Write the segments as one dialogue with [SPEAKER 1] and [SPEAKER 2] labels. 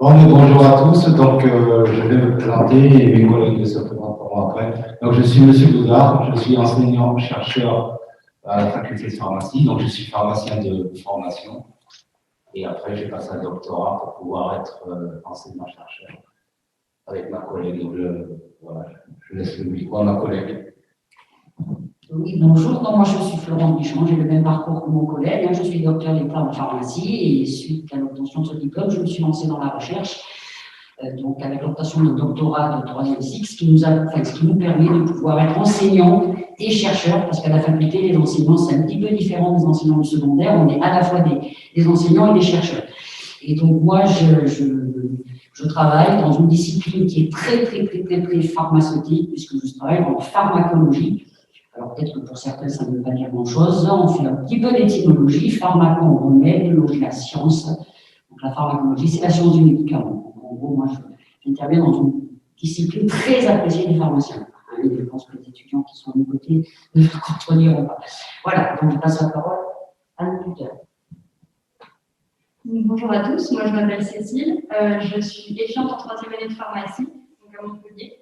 [SPEAKER 1] Bon, bonjour à tous. Donc, je vais me présenter et mes collègues se présenteront après. Donc, je suis Monsieur Boudard, je suis enseignant-chercheur à la faculté de pharmacie. Donc, je suis pharmacien de formation. Et après, j'ai passé un doctorat pour pouvoir être enseignant-chercheur avec ma collègue. Donc, voilà, je laisse le micro à ma collègue.
[SPEAKER 2] Oui, bonjour. Donc, moi, je suis Florent Bichon, j'ai le même parcours que mon collègue. Je suis docteur d'État en pharmacie et suite à l'obtention de ce diplôme, je me suis lancée dans la recherche. Donc, avec l'obtention de doctorat de 3e cycle, ce qui nous permet de pouvoir être enseignants et chercheurs, parce qu'à la faculté, les enseignants, c'est un petit peu différent des enseignants du secondaire. On est à la fois des enseignants et des chercheurs. Et donc, moi, je travaille dans une discipline qui est très pharmaceutique, puisque je travaille en pharmacologie. Alors peut-être que pour certains, ça ne veut pas dire grand-chose. On fait un petit peu d'étymologie, pharmacon, remède, logie, la science. Donc la pharmacologie, c'est la science du médicament. En gros, moi, j'interviens dans une discipline très appréciée des pharmaciens. Et je pense que les étudiants qui sont à mes côtés ne le contrediront pas. Voilà, donc je passe la parole à mon tuteur.
[SPEAKER 3] Bonjour à tous, moi je m'appelle Cécile, je suis étudiante en 3e année de pharmacie, donc à Montpellier.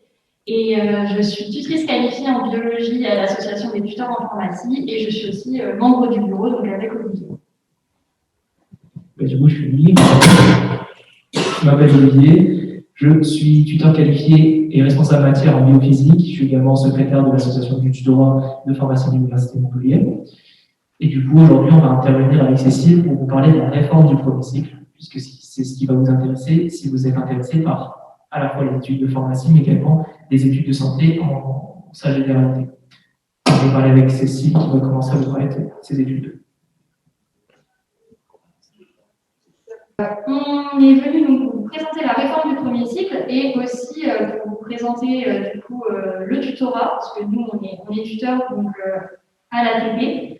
[SPEAKER 3] Et je suis tutrice qualifiée en biologie à l'association des tuteurs en pharmacie et je suis aussi membre du bureau, donc avec Olivier.
[SPEAKER 4] Du coup, je suis Olivier. Je m'appelle Olivier, je suis tuteur qualifié et responsable matière en biophysique. Je suis également secrétaire de l'association du tutorat de pharmacie de l'Université de Montpellier. Et du coup, aujourd'hui, on va intervenir avec Cécile pour vous parler de la réforme du premier cycle, puisque c'est ce qui va vous intéresser si vous êtes intéressé par à la fois les études de pharmacie, mais également les études de santé en sa généralité. Je vais parler avec Cécile qui va commencer à vous parler de ses études.
[SPEAKER 3] On est venu donc vous présenter la réforme du premier cycle et aussi pour vous présenter du coup le tutorat, parce que nous on est tuteurs donc à l'ATP.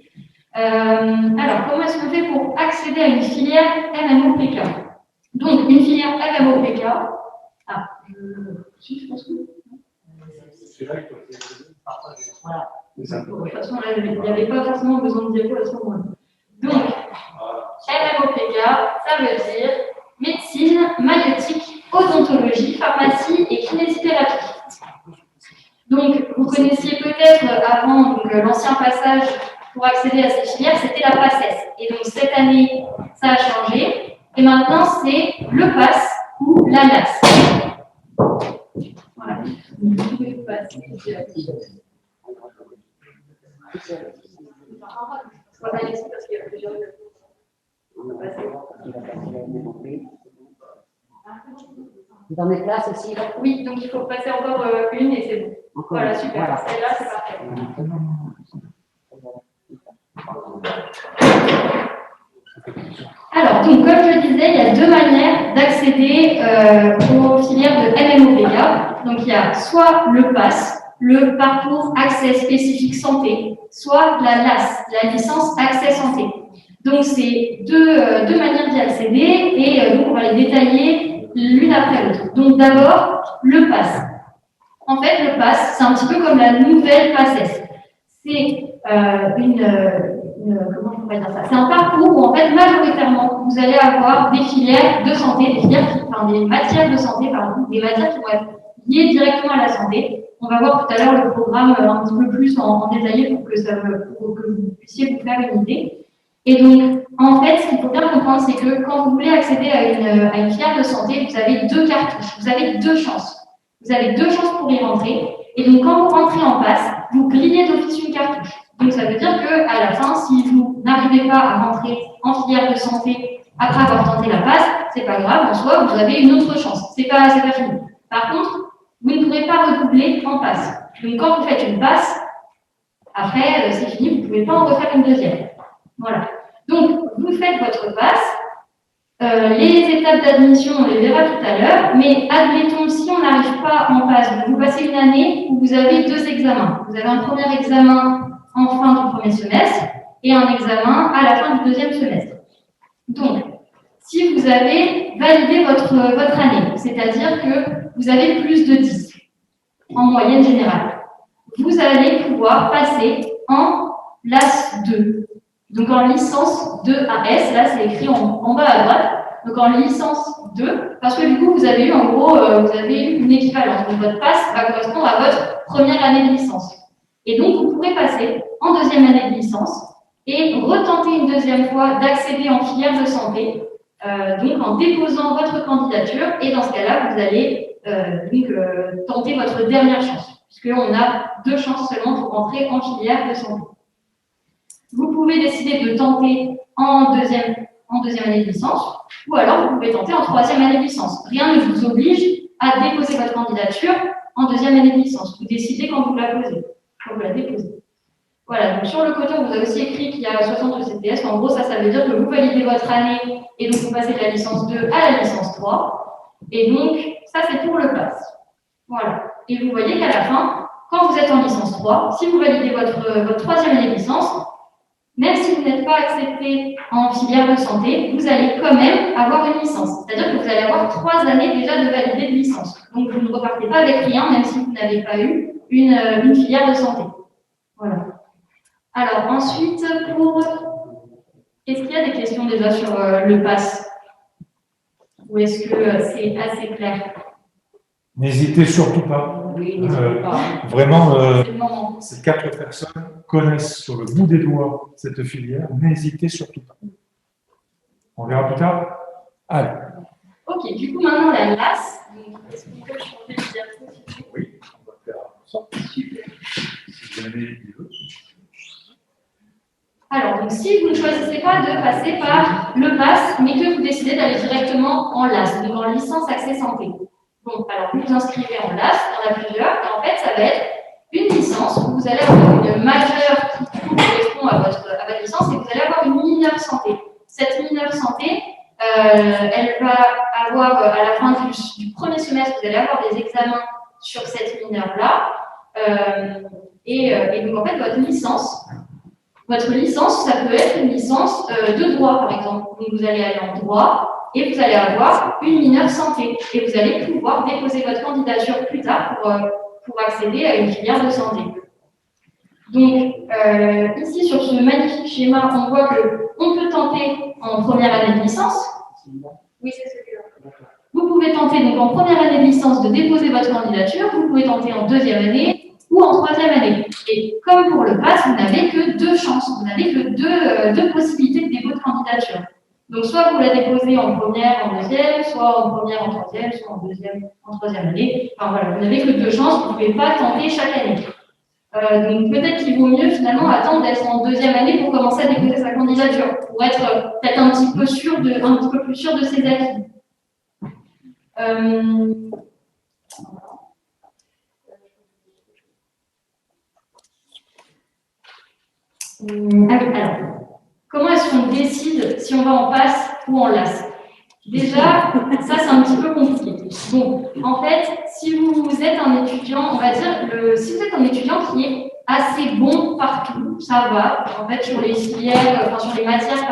[SPEAKER 3] Alors comment est-ce qu'on fait pour accéder à une filière MMO-PK? Donc une filière MMO-PK. Ah, je pense que.
[SPEAKER 1] C'est vrai que c'est partagé.
[SPEAKER 2] Voilà.
[SPEAKER 3] De toute façon, là, il n'y avait pas forcément besoin de diapo à ce moment-là. Donc, MMO-PK, ça veut dire médecine, maïeutique, odontologie, pharmacie et kinésithérapie. Donc, vous connaissiez peut-être avant l'ancien passage pour accéder à ces filières, c'était la PACES. Et donc, cette année, ça a changé. Et maintenant, c'est le PASS ou la LAS. Voilà. Vous pouvez passer. Parce qu'il y a plusieurs.
[SPEAKER 2] Dans mes classes aussi là.
[SPEAKER 3] Oui, donc il faut passer encore une et c'est bon. Voilà, super.
[SPEAKER 2] Voilà.
[SPEAKER 3] Celle-là, c'est parfait. Alors, donc, comme je disais, il y a deux manières d'accéder aux filières de MMO-PK. Donc, il y a soit le PASS, le parcours accès spécifique santé, soit la LAS, la licence accès santé. Donc, c'est deux manières d'y accéder et donc on va les détailler l'une après l'autre. Donc, d'abord, le PASS. En fait, le PASS, c'est un petit peu comme la nouvelle PACES. C'est comment je pourrais dire ça? C'est un parcours où, en fait, majoritairement, vous allez avoir des filières de santé, des matières de santé, pardon, des matières qui vont être liées directement à la santé. On va voir tout à l'heure le programme un petit peu plus en détaillé pour que vous puissiez vous faire une idée. Et donc, en fait, ce qu'il faut bien comprendre, c'est que quand vous voulez accéder à une filière de santé, vous avez deux cartouches, vous avez deux chances. Vous avez deux chances pour y rentrer. Et donc, quand vous rentrez en PASS, vous grillez d'office une cartouche. Donc, ça veut dire qu'à la fin, si vous n'arrivez pas à rentrer en filière de santé après avoir tenté la PASS, c'est pas grave, en soi, vous avez une autre chance. C'est pas fini. Par contre, vous ne pourrez pas redoubler en PASS. Donc, quand vous faites une PASS, après, c'est fini, vous ne pouvez pas en refaire une deuxième. Voilà. Donc, vous faites votre PASS. Les étapes d'admission, on les verra tout à l'heure, mais admettons, si on n'arrive pas en PASS, vous passez une année où vous avez deux examens. Vous avez un premier examen en fin du premier semestre et un examen à la fin du deuxième semestre. Donc, si vous avez validé votre année, c'est-à-dire que vous avez plus de 10 en moyenne générale, vous allez pouvoir passer en LAS 2. Donc en licence 2AS, là c'est écrit en bas à droite. Donc en licence 2, parce que du coup vous avez eu en gros vous avez eu une équivalence. Donc votre passe va correspondre à votre première année de licence. Et donc vous pourrez passer en deuxième année de licence et retenter une deuxième fois d'accéder en filière de santé, donc en déposant votre candidature. Et dans ce cas-là, vous allez tenter votre dernière chance, puisqu'on a 2 chances seulement pour entrer en filière de santé. Vous pouvez décider de tenter en deuxième année de licence, ou alors vous pouvez tenter en 3e année de licence. Rien ne vous oblige à déposer votre candidature en 2e année de licence. Vous décidez quand vous la posez, quand vous la déposez. Voilà, donc sur le côté, on vous a aussi écrit qu'il y a 60 CPS. En gros, ça veut dire que vous validez votre année et donc vous passez de la licence 2 à la licence 3. Et donc, ça, c'est pour le pass. Voilà. Et vous voyez qu'à la fin, quand vous êtes en licence 3, si vous validez votre 3e année de licence, même si vous n'êtes pas accepté en filière de santé, vous allez quand même avoir une licence. C'est-à-dire que vous allez avoir 3 années déjà de validée de licence. Donc, vous ne repartez pas avec rien, même si vous n'avez pas eu une filière de santé. Voilà. Alors, ensuite, est-ce qu'il y a des questions déjà sur le pass? Ou est-ce que c'est assez clair?
[SPEAKER 5] N'hésitez surtout pas.
[SPEAKER 2] Oui, n'hésitez pas.
[SPEAKER 5] Vraiment,
[SPEAKER 3] C'est le moment.
[SPEAKER 5] ces 4 personnes connaissent sur le bout des doigts cette filière. N'hésitez surtout pas. On verra plus tard. Allez.
[SPEAKER 3] Ok, du coup, maintenant, la LAS. Est-ce qu'on peut changer de diapositive?
[SPEAKER 5] Oui, on va faire ça. Si jamais il veut.
[SPEAKER 3] Alors, donc, si vous ne choisissez pas de passer par le pass, mais que vous décidez d'aller directement en LAS, donc en licence accès santé. Donc, alors, vous vous inscrivez en LAS, il y en a plusieurs, et en fait, ça va être une licence où vous allez avoir une majeure qui correspond à votre licence et vous allez avoir une mineure santé. Cette mineure santé, elle va avoir, à la fin du premier semestre, vous allez avoir des examens sur cette mineure-là. Et donc, en fait, votre licence, ça peut être une licence de droit, par exemple. Donc, vous allez aller en droit et vous allez avoir une mineure santé. Et vous allez pouvoir déposer votre candidature plus tard pour accéder à une filière de santé. Donc, ici, sur ce magnifique schéma, on voit qu'on peut tenter en première année de licence. Oui, c'est celui-là. Vous pouvez tenter donc en première année de licence de déposer votre candidature. Vous pouvez tenter en 2e année ou en 3e année. Et comme pour le pass, vous n'avez que 2 chances, vous n'avez que deux possibilités de dépôt de candidature. Donc, soit vous la déposez en première, en 2e, soit en première, en 3e, soit en 2e, en 3e année. Enfin voilà, vous n'avez que 2 chances, vous ne pouvez pas tenter chaque année. Donc, peut-être qu'il vaut mieux finalement attendre d'être en 2e année pour commencer à déposer sa candidature, pour être peut-être un petit peu plus sûr de ses acquis. Alors, comment est-ce qu'on décide si on va en pass ou en LAS? Déjà, ça c'est un petit peu compliqué. Donc, en fait, si vous êtes un étudiant, on va dire, si vous êtes un étudiant qui est assez bon partout, ça va. En fait, sur les filières, sur les matières,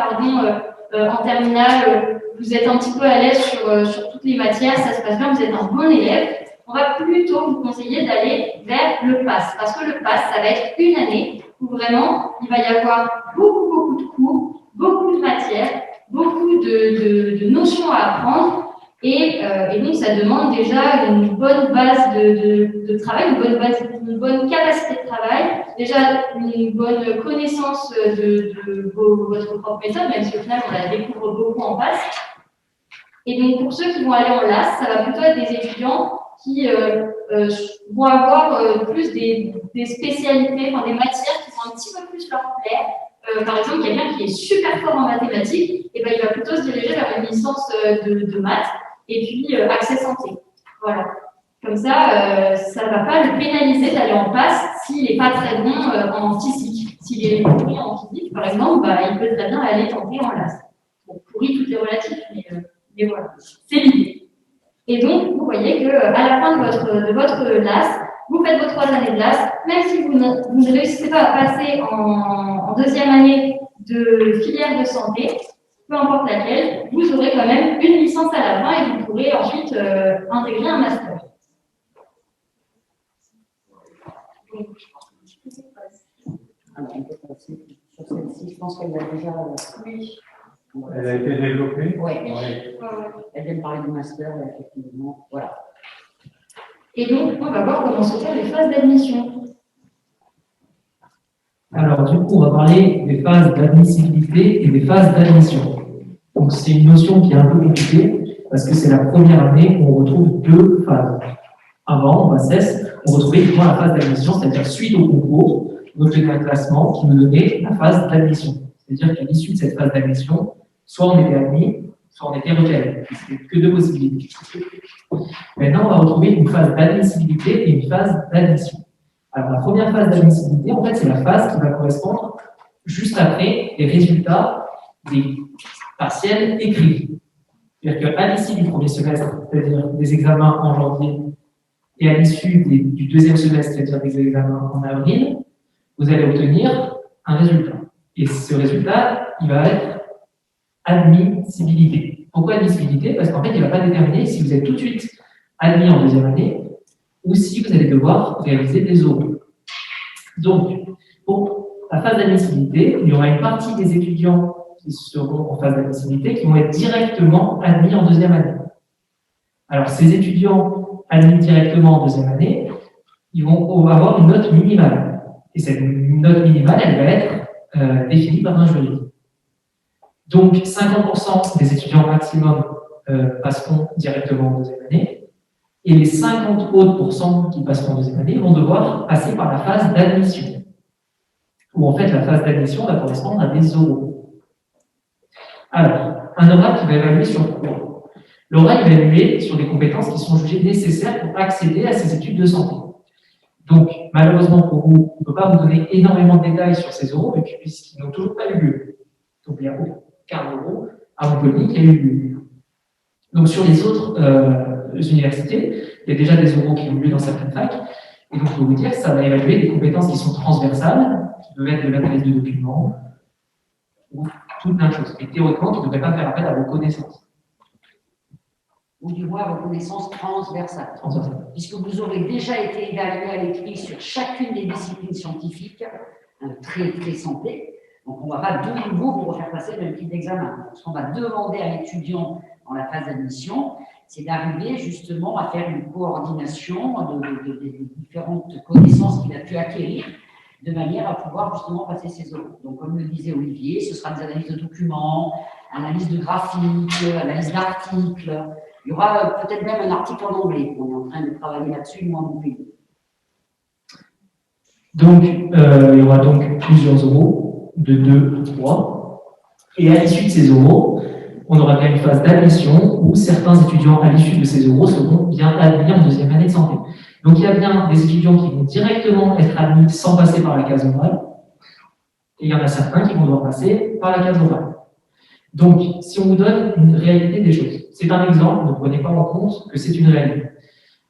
[SPEAKER 3] en terminale, vous êtes un petit peu à l'aise sur toutes les matières, ça se passe bien, vous êtes un bon élève. On va plutôt vous conseiller d'aller vers le pass, parce que le pass, ça va être une année où vraiment, il va y avoir beaucoup de cours, beaucoup de matières, beaucoup de notions à apprendre, et donc ça demande déjà une bonne base de travail, une bonne capacité de travail, déjà une bonne connaissance de votre propre méthode, même si au final on la découvre beaucoup en pass. Et donc pour ceux qui vont aller en LAS, ça va plutôt être des étudiants qui vont avoir plus des spécialités, enfin des matières qui vont un petit peu plus leur plaire. Par exemple, quelqu'un qui est super fort en mathématiques, et ben, il va plutôt se diriger vers une licence de maths et puis accès santé. Voilà. Comme ça, ça ne va pas le pénaliser d'aller en pass s'il n'est pas très bon en physique. S'il est pourri en physique, par exemple, bah, il peut très bien aller tenter en LAS. Bon, pourri, tout est relatif, mais voilà, c'est l'idée. Et donc, vous voyez qu'à la fin de votre LAS, vous faites vos 3 années de LAS, même si vous ne réussissez pas à passer en 2e année de filière de santé, peu importe laquelle, vous aurez quand même une licence à la fin et vous pourrez ensuite intégrer un master.
[SPEAKER 2] Sur celle-ci, je pense qu'elle l'a déjà.
[SPEAKER 3] Oui.
[SPEAKER 5] Elle a été développée.
[SPEAKER 2] Oui,
[SPEAKER 5] Ouais.
[SPEAKER 2] elle vient de parler du master, là, effectivement. Voilà.
[SPEAKER 3] Et donc, on va voir comment se faire les phases d'admission.
[SPEAKER 4] Alors, du coup, on va parler des phases d'admissibilité et des phases d'admission. Donc, c'est une notion qui est un peu compliquée parce que c'est la première année où on retrouve deux phases. Avant, en basse, on retrouvait uniquement la phase d'admission, c'est-à-dire suite au concours, on obtenait un classement qui nous donnait la phase d'admission. C'est-à-dire qu'à l'issue de cette phase d'admission, soit on était admis, soit on était recalé. C'était que deux possibilités. Maintenant, on va retrouver une phase d'admissibilité et une phase d'admission. Alors, la première phase d'admissibilité, en fait, c'est la phase qui va correspondre juste après les résultats des partiels écrits. C'est-à-dire qu'à l'issue du premier semestre, c'est-à-dire des examens en janvier, et à l'issue du deuxième semestre, c'est-à-dire des examens en avril, vous allez obtenir un résultat. Et ce résultat, il va être admissibilité. Pourquoi admissibilité? Parce qu'en fait, il ne va pas déterminer si vous êtes tout de suite admis en deuxième année ou si vous allez devoir réaliser des oraux. Donc, pour la phase d'admissibilité, il y aura une partie des étudiants qui seront en phase d'admissibilité qui vont être directement admis en deuxième année. Alors, ces étudiants admis directement en deuxième année, ils vont avoir une note minimale. Et cette note minimale, elle va être définie par un jury. Donc, 50% des étudiants maximum passeront directement en deuxième année. Et les 50 autres pourcents qui passeront en deuxième année vont devoir passer par la phase d'admission. Où en fait, la phase d'admission va correspondre à des oraux. Alors, un oral qui va évaluer sur quoi? L'oral va évaluer sur des compétences qui sont jugées nécessaires pour accéder à ces études de santé. Donc, malheureusement pour vous, on ne peut pas vous donner énormément de détails sur ces oraux, puisqu'ils n'ont toujours pas eu lieu. Donc, il n'y a aucun oral à Montpellier qui a eu lieu. Donc, sur les autres universités, il y a déjà des oraux qui ont lieu dans certaines facs. Et donc, je peux vous dire que ça va évaluer des compétences qui sont transversales, qui peuvent être de l'analyse de documents, ou toute plein de choses. Et théoriquement, qui ne devraient pas faire appel à vos connaissances.
[SPEAKER 2] Ou du moins à vos connaissances transversales. Puisque vous aurez déjà été évalué à l'écrit sur chacune des disciplines scientifiques, un très santé. Donc, on ne va pas de nouveau vous refaire passer le même type d'examen. Ce qu'on va demander à l'étudiant dans la phase d'admission, c'est d'arriver justement à faire une coordination des différentes connaissances qu'il a pu acquérir de manière à pouvoir justement passer ses oraux. Donc, comme le disait Olivier, ce sera des analyses de documents, analyse de graphiques, analyse d'articles. Il y aura peut-être même un article en anglais. On est en train de travailler là-dessus, moi, mon pays.
[SPEAKER 4] Donc, il y aura donc plusieurs oraux, de 2 ou 3. Et à l'issue de ces oraux, on aura bien une phase d'admission où certains étudiants, à l'issue de ces oraux, seront bien admis en deuxième année de santé. Donc, il y a bien des étudiants qui vont directement être admis sans passer par la case orale, et il y en a certains qui vont devoir passer par la case orale. Donc, si on vous donne une réalité des choses, c'est un exemple, ne prenez pas en compte que c'est une réalité.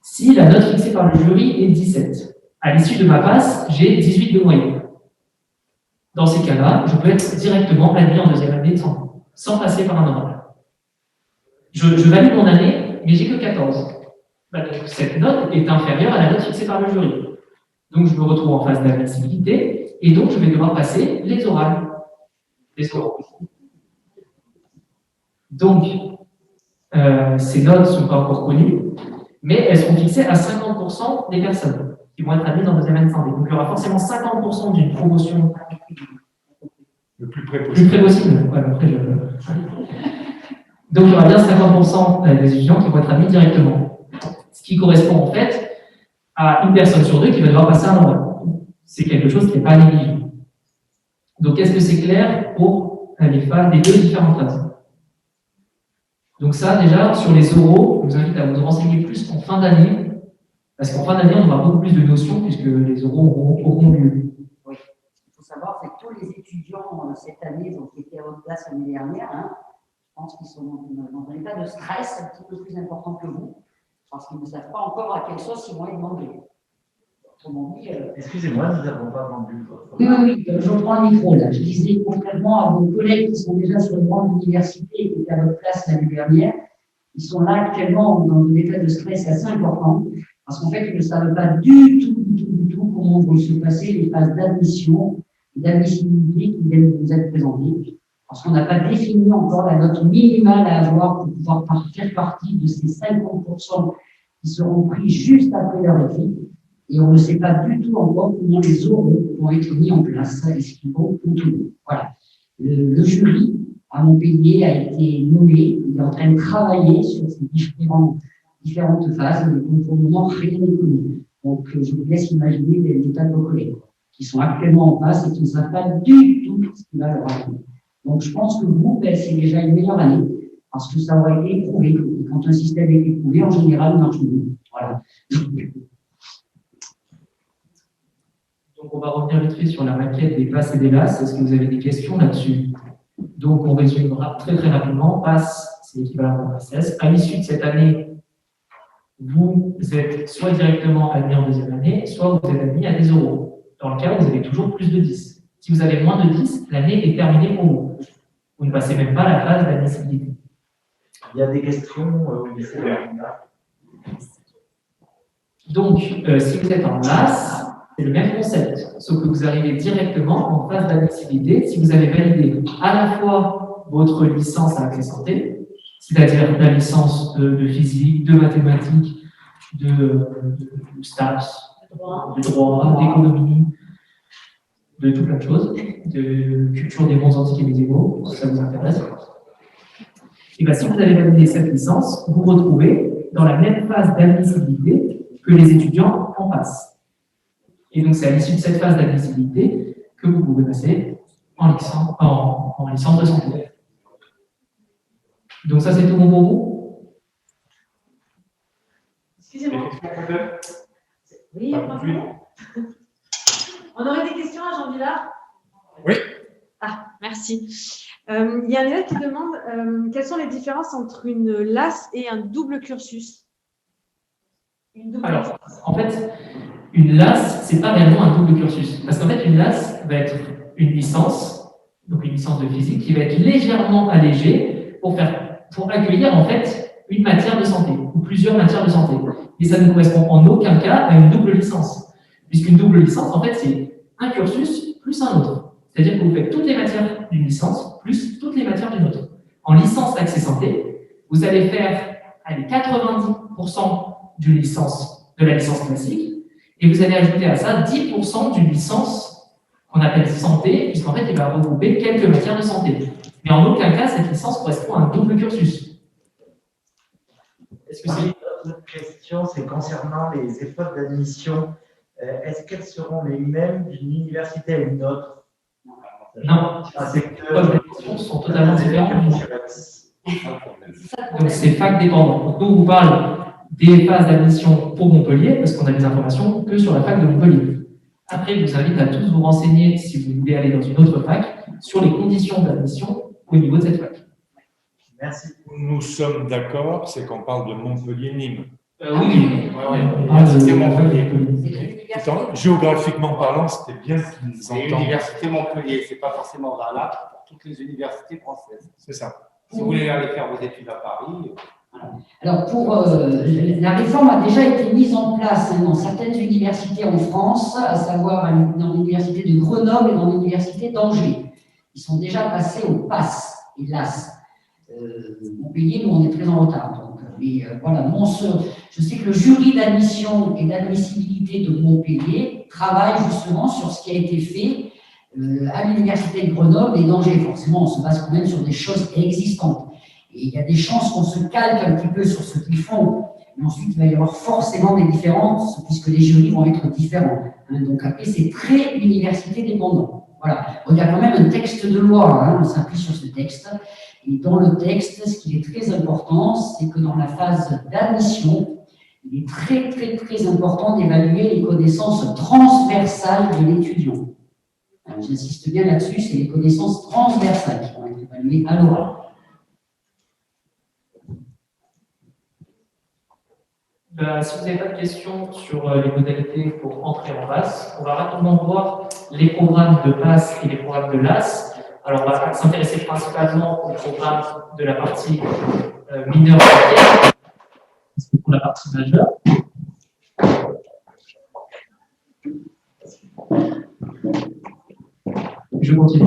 [SPEAKER 4] Si la note fixée par le jury est 17, à l'issue de ma passe, j'ai 18 de moyenne. Dans ces cas-là, je peux être directement admis en deuxième année de santé, sans passer par un oral. Je valide mon année, mais j'ai que 14. Donc, cette note est inférieure à la note fixée par le jury. Donc, je me retrouve en phase d'admissibilité, et donc je vais devoir passer les orales. Les oraux. Donc, ces notes ne sont pas encore connues, mais elles seront fixées à 50% des personnes qui vont être admises en deuxième année de santé. Donc, il y aura forcément 50% d'une promotion
[SPEAKER 5] Le plus près
[SPEAKER 4] plus
[SPEAKER 5] possible.
[SPEAKER 4] près possible. Ouais, après, donc, il y aura bien 50% des étudiants qui vont être admis directement. Ce qui correspond en fait à une personne sur deux qui va devoir passer un oral. C'est quelque chose qui n'est pas négligeable. Donc, est-ce que c'est clair pour les deux différentes phases? Donc ça, déjà, sur les oraux, je vous invite à vous renseigner plus en fin d'année, parce qu'en fin d'année, on aura beaucoup plus de notions, puisque les oraux auront lieu.
[SPEAKER 2] Oui. Ce qu'il faut savoir, c'est que tous les étudiants cette année, donc, qui étaient à votre place l'année dernière, je pense qu'ils sont dans un état de stress un petit peu plus important que vous, parce qu'ils ne savent pas encore à quelle sauce ils vont être demandés. Autrement dit,
[SPEAKER 6] Excusez-moi, nous n'avons pas vendu.
[SPEAKER 2] Oui, je prends le micro là. Je disais, contrairement à vos collègues qui sont déjà sur une grande université et qui étaient à votre place l'année dernière, ils sont là actuellement dans un état de stress assez important, parce qu'en fait, ils ne savent pas du tout comment vont se passer les phases d'admission d'admissibilité qui viennent de vous être présentés, parce qu'on n'a pas défini encore la note minimale à avoir pour pouvoir faire partie de ces 50% qui seront pris juste après leur effet. Et on ne sait pas du tout encore comment les euros vont être mis en place et ce qu'ils vont contenir. Voilà. Le jury à Montpellier a été nommé, il est en train de travailler sur ces différentes phases, donc pour le moment, rien n'est connu. Donc, je vous laisse imaginer les tas de vos collègues qui sont actuellement en place et qui ne savent pas du tout ce qui va leur arriver. Donc, je pense que vous, c'est déjà une meilleure année, parce que ça aura été éprouvé. Et quand un système est éprouvé, en général, il marche mieux. Voilà.
[SPEAKER 4] Donc, on va revenir vite fait sur la maquette des PASS et des LAS. Est-ce que vous avez des questions là-dessus? Donc, on résume très très rapidement. PASS, c'est l'équivalent d'un PASS. À l'issue de cette année, vous êtes soit directement admis en deuxième année, soit vous êtes admis à des euros. Dans le cas où vous avez toujours plus de 10. Si vous avez moins de 10, l'année est terminée pour vous. Vous ne passez même pas la phase d'admissibilité.
[SPEAKER 6] Il y a des questions au lycée de la
[SPEAKER 4] Donc, si vous êtes en LAS, c'est le même concept, sauf que vous arrivez directement en phase d'admissibilité si vous avez validé à la fois votre licence à accès santé, c'est-à-dire la licence de physique, de mathématiques, de STAPS, de droit, d'économie, de tout plein de choses, de culture des mondes antiques et médiévaux, si ça vous intéresse. Et bien, si vous avez validé cette licence, vous vous retrouvez dans la même phase d'admissibilité que les étudiants en passent. Et donc, c'est à l'issue de cette phase d'admissibilité que vous pouvez passer en licence de santé. Donc, ça, c'est tout bon pour vous?
[SPEAKER 7] Excusez-moi. Oui, on aurait des questions à Jean Villard?
[SPEAKER 5] Oui.
[SPEAKER 7] Ah, merci. Il y a un élève qui demande quelles sont les différences entre une LAS et un double cursus?
[SPEAKER 4] Alors, en fait, une LAS, ce n'est pas réellement un double cursus. Parce qu'en fait, une LAS va être une licence, donc une licence de physique, qui va être légèrement allégée pour accueillir en fait une matière de santé, ou plusieurs matières de santé. Et ça ne correspond en aucun cas à une double licence. Puisqu'une double licence, en fait, c'est un cursus plus un autre. C'est-à-dire que vous faites toutes les matières d'une licence plus toutes les matières d'une autre. En licence accès santé, vous allez faire 90% de la licence classique, et vous allez ajouter à ça 10% d'une licence qu'on appelle santé, puisqu'en fait, il va regrouper quelques matières de santé. Mais en aucun cas, cette licence correspond à un double cursus. Est-ce que c'est...
[SPEAKER 6] L'autre question, c'est concernant les épreuves d'admission. Est-ce qu'elles seront les mêmes d'une université à une autre?
[SPEAKER 4] Non, les épreuves d'admission sont totalement différentes. Donc, c'est fac dépendant. Donc, nous, on vous parle des phases d'admission pour Montpellier, parce qu'on a des informations que sur la fac de Montpellier. Après, je vous invite à tous vous renseigner, si vous voulez aller dans une autre fac, sur les conditions d'admission au niveau de cette fac.
[SPEAKER 6] Merci.
[SPEAKER 5] Nous sommes d'accord, c'est qu'on parle de Montpellier-Nîmes.
[SPEAKER 4] Oui,
[SPEAKER 5] on parle de Montpellier. Pourtant, géographiquement parlant, c'était bien qu'ils
[SPEAKER 1] C'est
[SPEAKER 5] entendent.
[SPEAKER 1] l'université Montpellier, c'est pas forcément valable pour toutes les universités françaises.
[SPEAKER 5] C'est ça.
[SPEAKER 1] Si vous voulez aller faire vos études à Paris.
[SPEAKER 2] Alors, la réforme a déjà été mise en place dans certaines universités en France, à savoir dans l'université de Grenoble et dans l'université d'Angers. Ils sont déjà passés au PASS, hélas. Montpellier, nous, on est très en retard. Donc, mais voilà, je sais que le jury d'admission et d'admissibilité de Montpellier travaille justement sur ce qui a été fait à l'université de Grenoble et d'Angers. Forcément, on se base quand même sur des choses existantes. Et il y a des chances qu'on se calque un petit peu sur ce qu'ils font. Mais ensuite, il va y avoir forcément des différences, puisque les jurys vont être différents. Donc après, c'est très université dépendant. Voilà. Il y a quand même un texte de loi, on s'appuie sur ce texte. Et dans le texte, ce qui est très important, c'est que dans la phase d'admission, il est très, très, très important d'évaluer les connaissances transversales de l'étudiant. J'insiste bien là-dessus, c'est les connaissances transversales qui vont être évaluées à l'oral.
[SPEAKER 4] Si vous n'avez pas de questions sur les modalités pour entrer en PASS, on va rapidement voir les programmes de PASS et les programmes de LAS. Alors, on va s'intéresser principalement au programme de la partie mineure pour la partie majeure. je continue.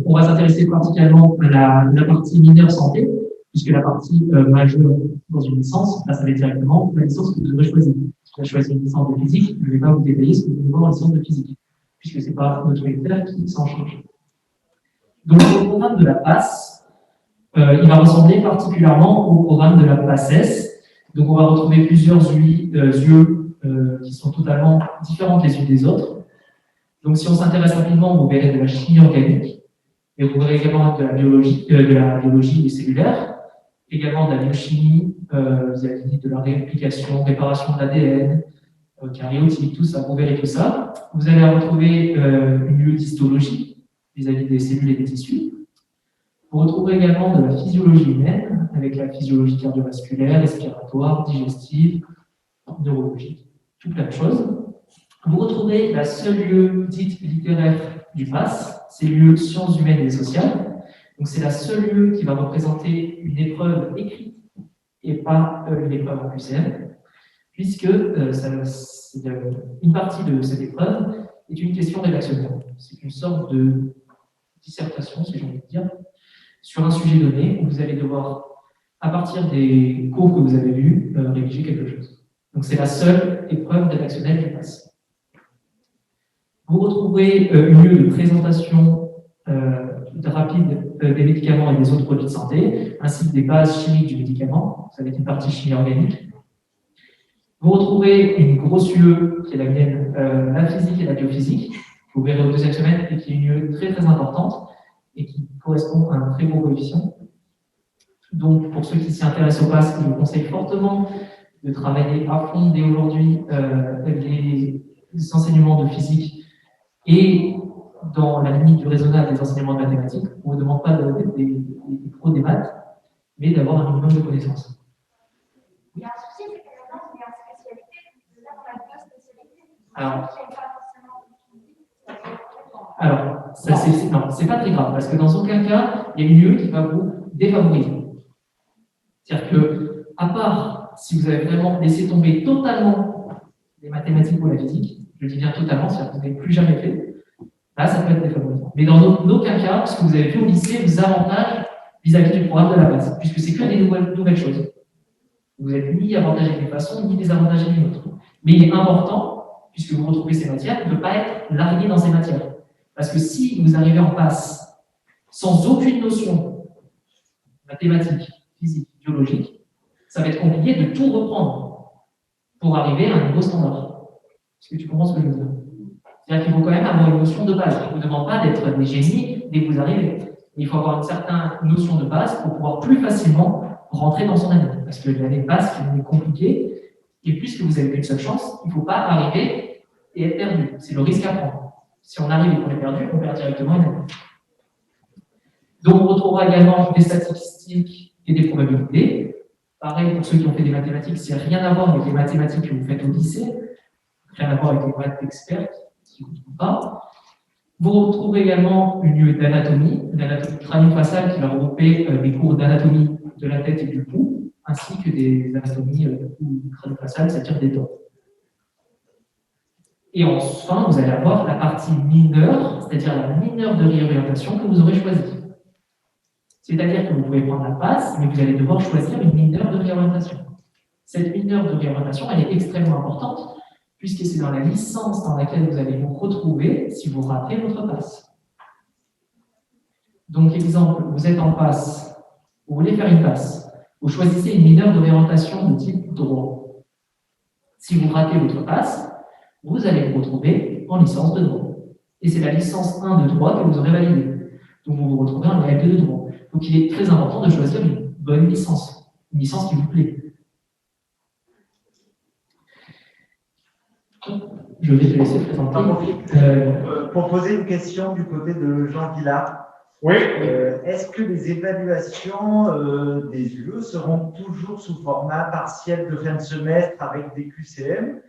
[SPEAKER 4] On va s'intéresser particulièrement à la partie mineure santé, puisque la partie majeure dans une licence, là, ça va être directement la licence que vous aurez choisie. Si vous avez choisi une licence de physique, je ne vais pas vous détailler ce que vous devez voir en licence de physique, puisque ce n'est pas notre lecteur qui s'en charge. Donc, le programme de la PASS, il va ressembler particulièrement au programme de la PASSES. Donc, on va retrouver plusieurs yeux qui sont totalement différentes les unes des autres. Donc, si on s'intéresse rapidement, vous verrez de la chimie organique, et vous verrez également de la biologie cellulaire, également de la biochimie, vis-à-vis de la réplication, réparation de l'ADN, karyotype, tout ça, vous verrez tout ça. Vous allez retrouver une UE d'histologie, vis-à-vis des cellules et des tissus. Vous retrouverez également de la physiologie humaine, avec la physiologie cardiovasculaire, respiratoire, digestive, neurologique, tout plein de choses. Vous retrouvez la seule lieu dite littéraire du PASS, c'est lieu sciences humaines et sociales. Donc c'est la seule lieu qui va représenter une épreuve écrite et pas une épreuve en QCM, puisque une partie de cette épreuve est une question rédactionnelle. C'est une sorte de dissertation, si j'ai envie de dire, sur un sujet donné, où vous allez devoir, à partir des cours que vous avez lus, rédiger quelque chose. Donc c'est la seule épreuve rédactionnelle du PASS. Vous retrouverez une lieu de présentation rapide des médicaments et des autres produits de santé, ainsi que des bases chimiques du médicament. Ça va être une partie chimie organique. Vous retrouvez une grosse UE qui est la mienne, la physique et la biophysique. Vous verrez aux deuxième semaine, et qui est une UE très très importante et qui correspond à un très gros coefficient. Donc, pour ceux qui s'y intéressent au PASS, je vous conseille fortement de travailler à fond dès aujourd'hui les enseignements de physique et dans la limite du raisonnable des enseignements de mathématiques. On ne vous demande pas d'être des pros des maths, mais d'avoir un minimum de connaissances.
[SPEAKER 3] Il y a un souci, c'est que maintenant, il y a une spécialité, là, on a deux spécialités.
[SPEAKER 4] Alors, ça, c'est pas très grave, parce que dans aucun cas, il y a une UE qui va vous défavoriser. C'est-à-dire que, à part si vous avez vraiment laissé tomber totalement les mathématiques ou la physique, je dis bien totalement, c'est-à-dire que vous n'avez plus jamais fait, là, ça peut être défavorisant. Mais dans aucun cas, ce que vous avez vu au lycée vous avantage vis-à-vis du programme de la base, puisque c'est que des nouvelles choses. Vous n'êtes ni avantagé d'une façon, ni désavantagé d'une autre. Mais il est important, puisque vous retrouvez ces matières, de ne pas être largué dans ces matières. Parce que si vous arrivez en PASS sans aucune notion mathématique, physique, biologique, ça va être compliqué de tout reprendre pour arriver à un niveau standard. Est-ce que tu comprends ce que je veux dire? C'est-à-dire qu'il faut quand même avoir une notion de base. On ne vous demande pas d'être des génies dès que vous arrivez. Il faut avoir une certaine notion de base pour pouvoir plus facilement rentrer dans son année. Parce que l'année de base, c'est compliqué. Et puisque vous avez qu'une seule chance, il ne faut pas arriver et être perdu. C'est le risque à prendre. Si on arrive et qu'on est perdu, on perd directement une année. Donc, on retrouvera également des statistiques et des probabilités. Pareil pour ceux qui ont fait des mathématiques, c'est rien à voir avec les mathématiques que vous faites au lycée, rien à voir avec les maths d'experts, si vous ne trouvez pas. Vous retrouverez également une UE d'anatomie crânio-faciale qui va regrouper des cours d'anatomie de la tête et du cou, ainsi que des anatomies crânio-faciales, c'est-à-dire des dents. Et enfin, vous allez avoir la partie mineure, c'est-à-dire la mineure de réorientation que vous aurez choisie. C'est-à-dire que vous pouvez prendre la PASS, mais vous allez devoir choisir une mineure de réorientation. Cette mineure de réorientation, elle est extrêmement importante, puisque c'est dans la licence dans laquelle vous allez vous retrouver si vous ratez votre PASS. Donc, exemple, vous êtes en PASS, vous voulez faire une PASS, vous choisissez une mineure de réorientation de type droit. Si vous ratez votre PASS, vous allez vous retrouver en licence de droit. Et c'est la licence 1 de droit que vous aurez validée. Donc, vous vous retrouvez en L2 de droit. Donc, il est très important de choisir une bonne licence, une licence qui vous plaît. Je vais te laisser présenter.
[SPEAKER 6] Pour poser une question du côté de Jean Villard.
[SPEAKER 5] Oui.
[SPEAKER 6] Est-ce que les évaluations des UE seront toujours sous format partiel de fin de semestre avec des QCM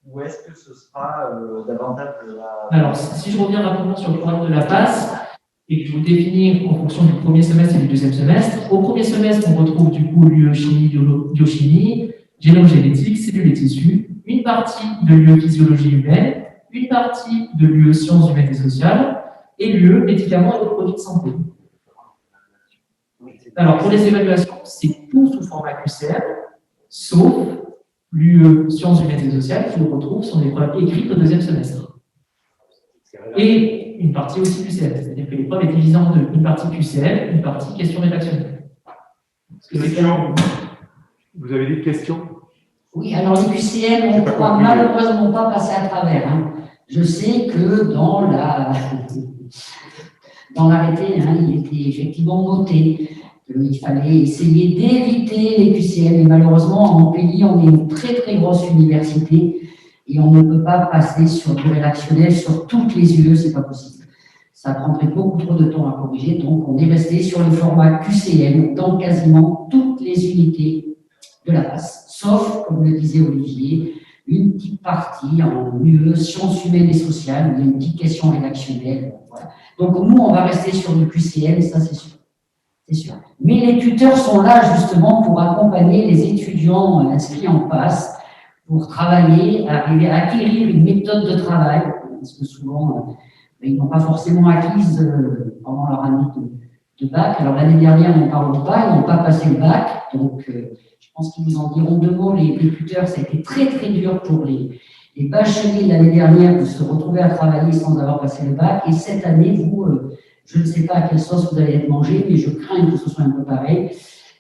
[SPEAKER 6] ou est-ce que ce sera davantage de la...
[SPEAKER 4] Alors, si je reviens rapidement sur le programme de la PASS et que je vous définis en fonction du premier semestre et du deuxième semestre, au premier semestre, on retrouve du coup l'UE chimie, biochimie, génome génétique, cellules et tissus, une partie de l'UE physiologie humaine, une partie de l'UE sciences humaines et sociales, et l'UE, médicaments et autres produits de santé. Alors, pour les évaluations, c'est tout sous format QCM, sauf l'UE Sciences humaines et sociales qui le retrouve sur des épreuves écrites au deuxième semestre. Et une partie aussi QCM, c'est-à-dire que l'épreuve est divisée en deux, une partie QCM, une partie question rédactionnelle.
[SPEAKER 5] Question. Vous avez des questions?
[SPEAKER 2] Oui, alors les QCM, on ne pourra malheureusement pas passer à travers. Hein. Je sais que dans l'arrêté, il était effectivement noté qu'il fallait essayer d'éviter les QCM. Et malheureusement, à Montpellier, on est une très très grosse université et on ne peut pas passer sur du rédactionnel sur toutes les UE, c'est pas possible. Ça prendrait beaucoup trop de temps à corriger, donc on est resté sur le format QCM dans quasiment toutes les unités de la base, sauf, comme le disait Olivier, une petite partie en UE, sciences humaines et sociales, où il y a une petite question rédactionnelle. Voilà. Donc nous, on va rester sur du QCM, ça c'est sûr. C'est sûr. Mais les tuteurs sont là justement pour accompagner les étudiants inscrits en PASS, pour travailler, arriver à acquérir une méthode de travail, parce que souvent, ils n'ont pas forcément acquise pendant leur année de bac. Alors l'année dernière, on ne parle pas, ils n'ont pas passé le bac, donc je pense qu'ils vous en diront deux mots. Les tuteurs, ça a été très très dur pour les bacheliers de l'année dernière de se retrouver à travailler sans avoir passé le bac, et cette année, vous, je ne sais pas à quelle sauce vous allez être mangé, mais je crains que ce soit un peu pareil.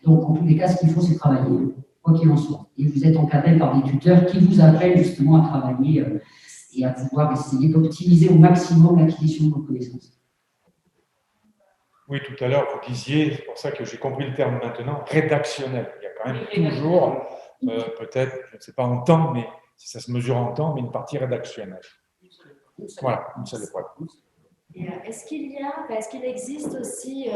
[SPEAKER 2] Donc en tous les cas, ce qu'il faut, c'est travailler, quoi qu'il en soit. Et vous êtes encadré par des tuteurs qui vous apprennent justement à travailler et à pouvoir essayer d'optimiser au maximum l'acquisition de vos connaissances.
[SPEAKER 5] Oui, tout à l'heure, vous disiez, c'est pour ça que j'ai compris le terme maintenant, rédactionnel. Il y a quand même toujours, peut-être, je ne sais pas en temps, mais si ça se mesure en temps, mais une partie rédactionnelle. Voilà, une seule épreuve.
[SPEAKER 8] Est-ce qu'il existe aussi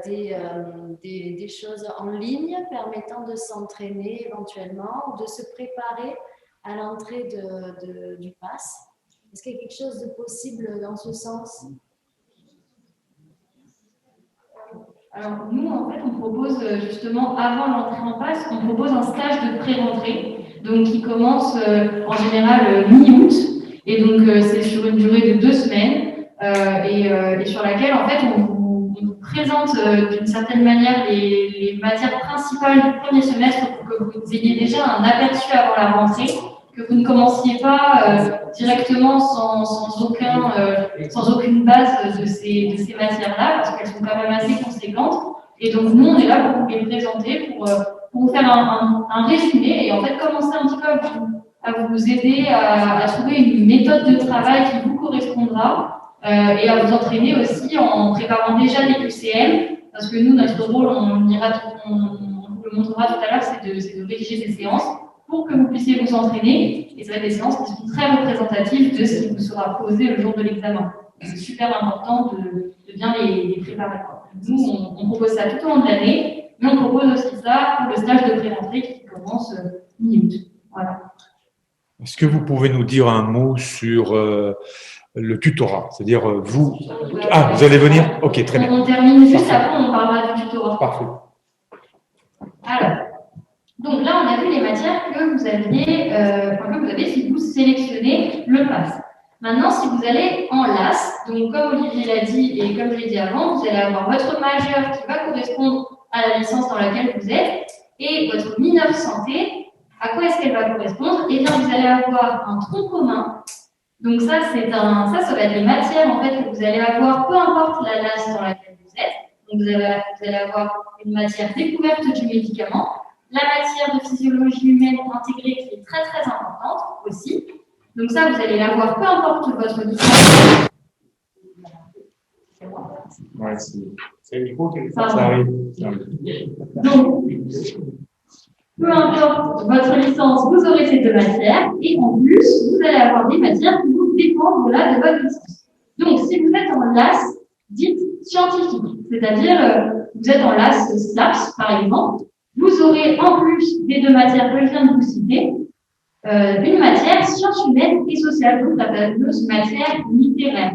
[SPEAKER 8] des choses en ligne permettant de s'entraîner éventuellement ou de se préparer à l'entrée du PASS? Est-ce qu'il y a quelque chose de possible dans ce sens?
[SPEAKER 3] Alors nous, en fait, on propose justement, avant l'entrée en PASS, on propose un stage de pré-rentrée, donc qui commence en général mi-août, et donc c'est sur une durée de 2 semaines, et sur laquelle, en fait, on vous présente d'une certaine manière les matières principales du premier semestre pour que vous ayez déjà un aperçu avant la rentrée, que vous ne commenciez pas directement sans aucune base de ces matières-là, parce qu'elles sont quand même assez conséquentes. Et donc, nous, on est là pour vous les présenter, pour vous faire un résumé et en fait commencer un petit peu à vous aider à trouver une méthode de travail qui vous correspondra et à vous entraîner aussi en préparant déjà les QCM, parce que nous, notre rôle, on vous le montrera tout à l'heure, c'est de rédiger des séances pour que vous puissiez vous entraîner, et ça va être des séances qui sont très représentatives de ce qui vous sera posé le jour de l'examen. C'est super important de bien les préparer. Nous, on propose ça tout au long de l'année, mais on propose aussi ça pour le stage de pré-rentrée qui commence mi-août. Voilà.
[SPEAKER 5] Est-ce que vous pouvez nous dire un mot sur le tutorat? C'est-à-dire, vous... Ah, vous allez venir? Ok, très bien.
[SPEAKER 3] On termine juste après, on parlera du tutorat.
[SPEAKER 5] Parfait.
[SPEAKER 3] Alors, donc là, on a vu les matières que vous avez si vous sélectionnez le PASS. Maintenant, si vous allez en LAS, donc comme Olivier l'a dit et comme je l'ai dit avant, vous allez avoir votre majeur qui va correspondre à la licence dans laquelle vous êtes et votre mineure santé. À quoi est-ce qu'elle va correspondre? Eh bien, vous allez avoir un tronc commun. Donc ça va être les matières en fait que vous allez avoir, peu importe la LAS dans laquelle vous êtes. Donc vous allez avoir une matière découverte du médicament, la matière de physiologie humaine intégrée qui est très très importante aussi. Donc ça, vous allez l'avoir peu importe votre licence.
[SPEAKER 5] Ouais, il faut que ça arrive.
[SPEAKER 3] Donc, peu importe votre licence, vous aurez ces 2 matières et en plus, vous allez avoir des matières qui vous dépendent de votre licence. Donc, si vous êtes en LAS dite scientifique, c'est-à-dire vous êtes en LAS SLAPS par exemple, vous aurez en plus des 2 matières que je viens de vous citer, une matière sciences humaines et sociales, donc la fameuse matière littéraire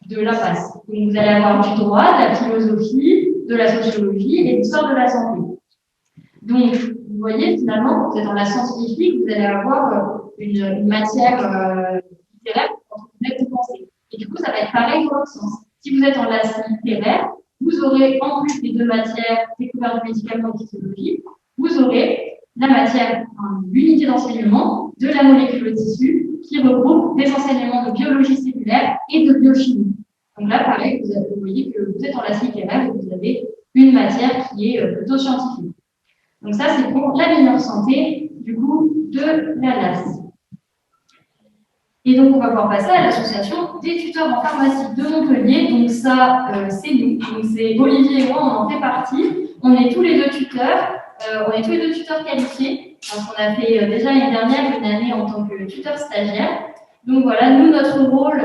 [SPEAKER 3] de la PASS. Donc, vous allez avoir du droit, de la philosophie, de la sociologie et l'histoire de la santé. Donc, vous voyez, finalement, vous êtes dans la scientifique, vous allez avoir une matière littéraire pour vous penser. Et du coup, ça va être pareil dans l'autre sens. Si vous êtes en LAS littéraire, vous aurez, en plus des deux matières, découverte du médicament et physiologie, vous aurez la matière, l'unité d'enseignement de la molécule au tissu qui regroupe des enseignements de biologie cellulaire et de biochimie. Donc là, pareil, vous voyez que vous êtes en LAS littéraire et vous avez une matière qui est plutôt scientifique. Donc ça, c'est pour la meilleure santé, du coup, de la LAS. Et donc, on va pouvoir passer à l'association des tuteurs en pharmacie de Montpellier. Donc ça, c'est nous. Donc c'est Olivier et moi, on en fait partie. On est tous les deux tuteurs. On est tous les deux tuteurs qualifiés. Donc, on a fait déjà l'année dernière une année en tant que tuteur stagiaire. Donc voilà, nous, notre rôle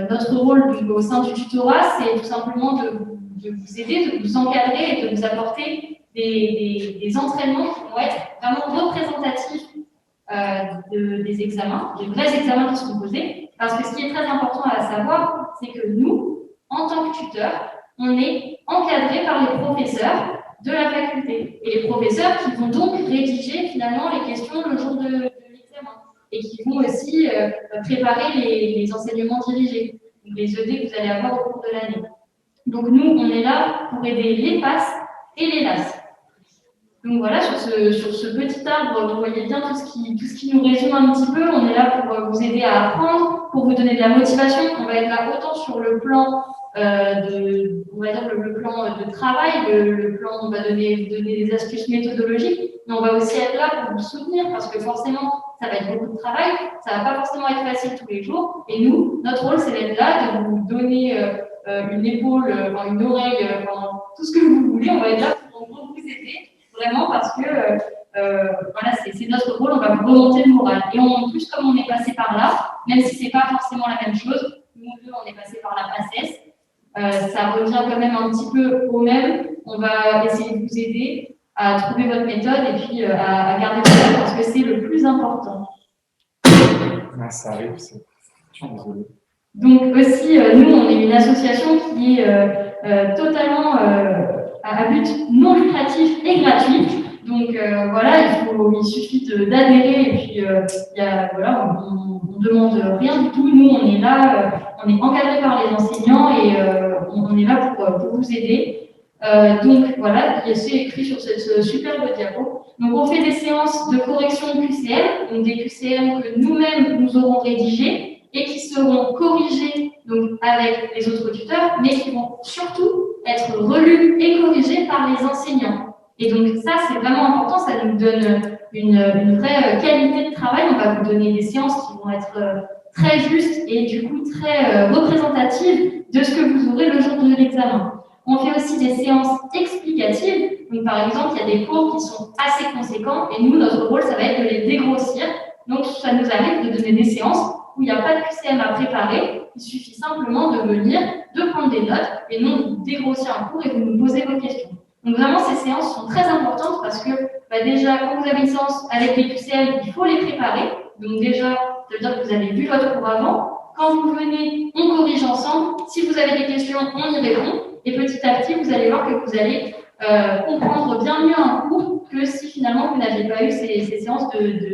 [SPEAKER 3] donc, au sein du tutorat, c'est tout simplement de vous aider, de vous encadrer et de vous apporter des entraînements qui vont être vraiment représentatifs des examens, des vrais examens qui seront posés. Parce que ce qui est très important à savoir, c'est que nous, en tant que tuteurs, on est encadrés par les professeurs de la faculté. Et les professeurs qui vont donc rédiger finalement les questions le jour de l'examen. Et qui vont aussi préparer les enseignements dirigés, les ED que vous allez avoir au cours de l'année. Donc nous, on est là pour aider les PASS et les LAS. Donc voilà, sur ce petit arbre, vous voyez bien tout ce qui nous résume un petit peu. On est là pour vous aider à apprendre, pour vous donner de la motivation. On va être là autant sur le plan on va dire le plan de travail, le plan, on va vous donner des astuces méthodologiques, mais on va aussi être là pour vous soutenir parce que forcément, ça va être beaucoup de travail, ça va pas forcément être facile tous les jours. Et nous, notre rôle, c'est d'être là, de vous donner une épaule, une oreille, tout ce que vous voulez. On va être là pour vous aider. Vraiment parce que voilà, c'est notre rôle, on va vous remonter le moral. Et en plus, comme on est passé par là, même si c'est pas forcément la même chose, nous deux, on est passé par la PACES, ça revient quand même un petit peu au même. On va essayer de vous aider à trouver votre méthode et puis à garder votre méthode parce que c'est le plus important.
[SPEAKER 5] Ah, ça arrive, je suis désolé.
[SPEAKER 3] Donc aussi, nous, on est une association qui est totalement à but non lucratif et gratuit. Donc voilà, il suffit d'adhérer et puis voilà, on demande rien du tout. Nous, on est là, on est encadré par les enseignants et on est là pour vous aider. Donc voilà, c'est écrit sur cette superbe diapo. Donc on fait des séances de correction de QCM, donc des QCM que nous-mêmes nous aurons rédigés et qui seront corrigés donc avec les autres tuteurs, mais qui vont surtout être relus et corrigés par les enseignants. Et donc ça, c'est vraiment important, ça nous donne une vraie qualité de travail. On va vous donner des séances qui vont être très justes et du coup très représentatives de ce que vous aurez le jour de l'examen. On fait aussi des séances explicatives. Donc par exemple, il y a des cours qui sont assez conséquents et nous, notre rôle, ça va être de les dégrossir. Donc ça nous arrive de donner des séances où il n'y a pas de QCM à préparer, il suffit simplement de venir, de prendre des notes, et non de dégrossir un cours et de nous poser vos questions. Donc vraiment, ces séances sont très importantes parce que déjà, quand vous avez une séance avec des QCM, il faut les préparer. Donc déjà, ça veut dire que vous avez vu votre cours avant. Quand vous venez, on corrige ensemble. Si vous avez des questions, on y répond. Et petit à petit, vous allez voir que vous allez comprendre bien mieux un cours que si finalement vous n'aviez pas eu ces séances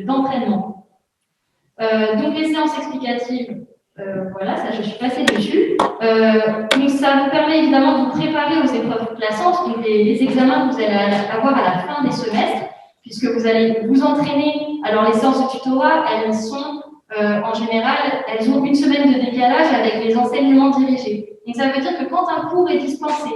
[SPEAKER 3] d'entraînement. Donc les séances explicatives, voilà, ça je suis passée dessus. Donc ça vous permet évidemment de vous préparer aux épreuves classantes, donc les examens que vous allez avoir à la fin des semestres, puisque vous allez vous entraîner. Alors les séances de tutorat, elles sont en général, elles ont une semaine de décalage avec les enseignements dirigés. Donc ça veut dire que quand un cours est dispensé,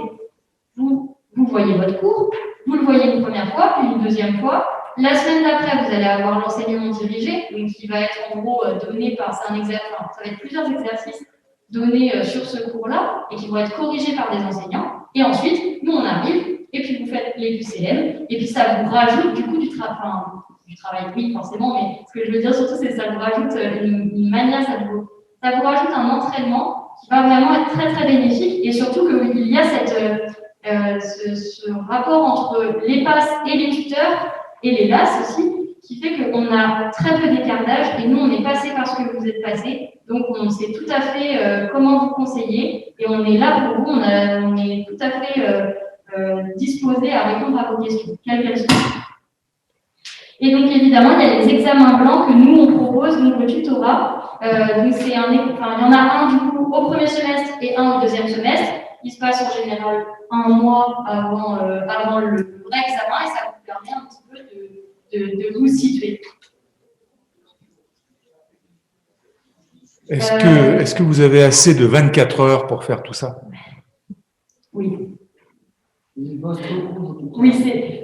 [SPEAKER 3] vous voyez votre cours, vous le voyez une première fois, puis une deuxième fois. La semaine d'après, vous allez avoir l'enseignement dirigé, donc qui va être en gros donné par, ça va être plusieurs exercices donnés sur ce cours-là et qui vont être corrigés par des enseignants. Et ensuite, nous on arrive et puis vous faites les QCM et puis ça vous rajoute du coup du travail, oui forcément, mais ce que je veux dire surtout c'est que ça vous rajoute une manière, ça vous rajoute un entraînement qui va vraiment être très très bénéfique et surtout qu'il y a ce rapport entre les PASS et les tuteurs et les LAS aussi, qui fait qu'on a très peu d'écart d'âge et nous, on est passé par ce que vous êtes passé. Donc, on sait tout à fait comment vous conseiller et on est là pour vous. On est tout à fait disposé à répondre à vos questions, quelles qu'elles soient. Et donc, évidemment, il y a les examens blancs que nous, on propose, donc le tutorat. Donc, il y en a un, du coup, au premier semestre et un au deuxième semestre. Il se passe en général un mois avant le vrai examen et ça vous permet un petit peu de vous situer.
[SPEAKER 5] Est-ce que vous avez assez de 24 heures pour faire tout ça?
[SPEAKER 3] Oui. Oui,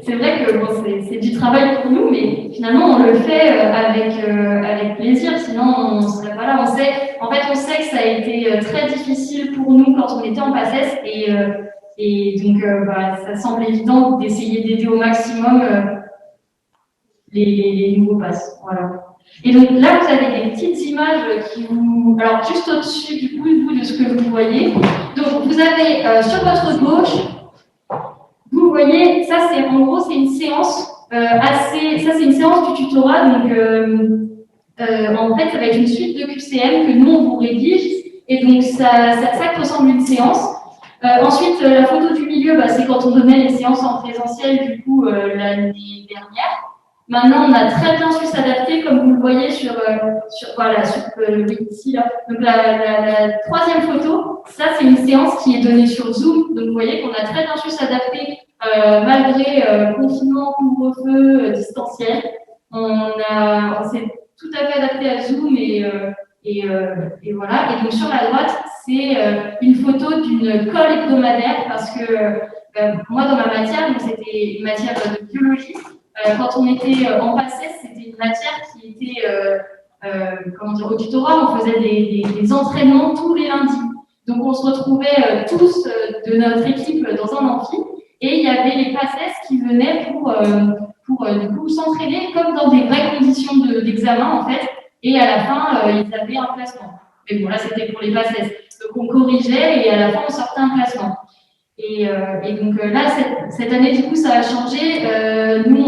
[SPEAKER 3] c'est vrai que bon, c'est du travail pour nous, mais finalement, on le fait avec plaisir, sinon on ne serait pas là. On sait que ça a été très difficile pour nous quand on était en PACES, et donc ça semble évident d'essayer d'aider au maximum les nouveaux passes. Voilà. Et donc là, vous avez des petites images qui vous... Alors, juste au-dessus du coup de ce que vous voyez. Donc, vous avez sur votre gauche, vous voyez, ça c'est en gros, c'est une séance ça c'est une séance du tutorat. Donc, en fait, ça va être une suite de QCM que nous, on vous rédige. Et donc, ça ressemble à une séance. Ensuite, la photo du milieu, c'est quand on donnait les séances en présentiel, du coup, l'année dernière. Maintenant, on a très bien su s'adapter, comme vous le voyez ici, là. Donc, la troisième photo, ça, c'est une séance qui est donnée sur Zoom. Donc, vous voyez qu'on a très bien su s'adapter, malgré confinement, couvre-feu, distanciel. On s'est tout à fait adapté à Zoom et voilà. Et donc, sur la droite, c'est une photo d'une colle hebdomadaire parce que moi, dans ma matière, donc c'était une matière de biologie. Quand on était en PACES, c'était une matière qui était, au tutorat, on faisait des entraînements tous les lundis. Donc on se retrouvait tous de notre équipe dans un amphi, et il y avait les PACES qui venaient pour du coup s'entraîner comme dans des vraies conditions d'examen en fait, et à la fin ils avaient un classement. Mais bon là c'était pour les PACES. Donc on corrigeait et à la fin on sortait un classement. Et donc là, cette année, du coup, ça a changé. Nous,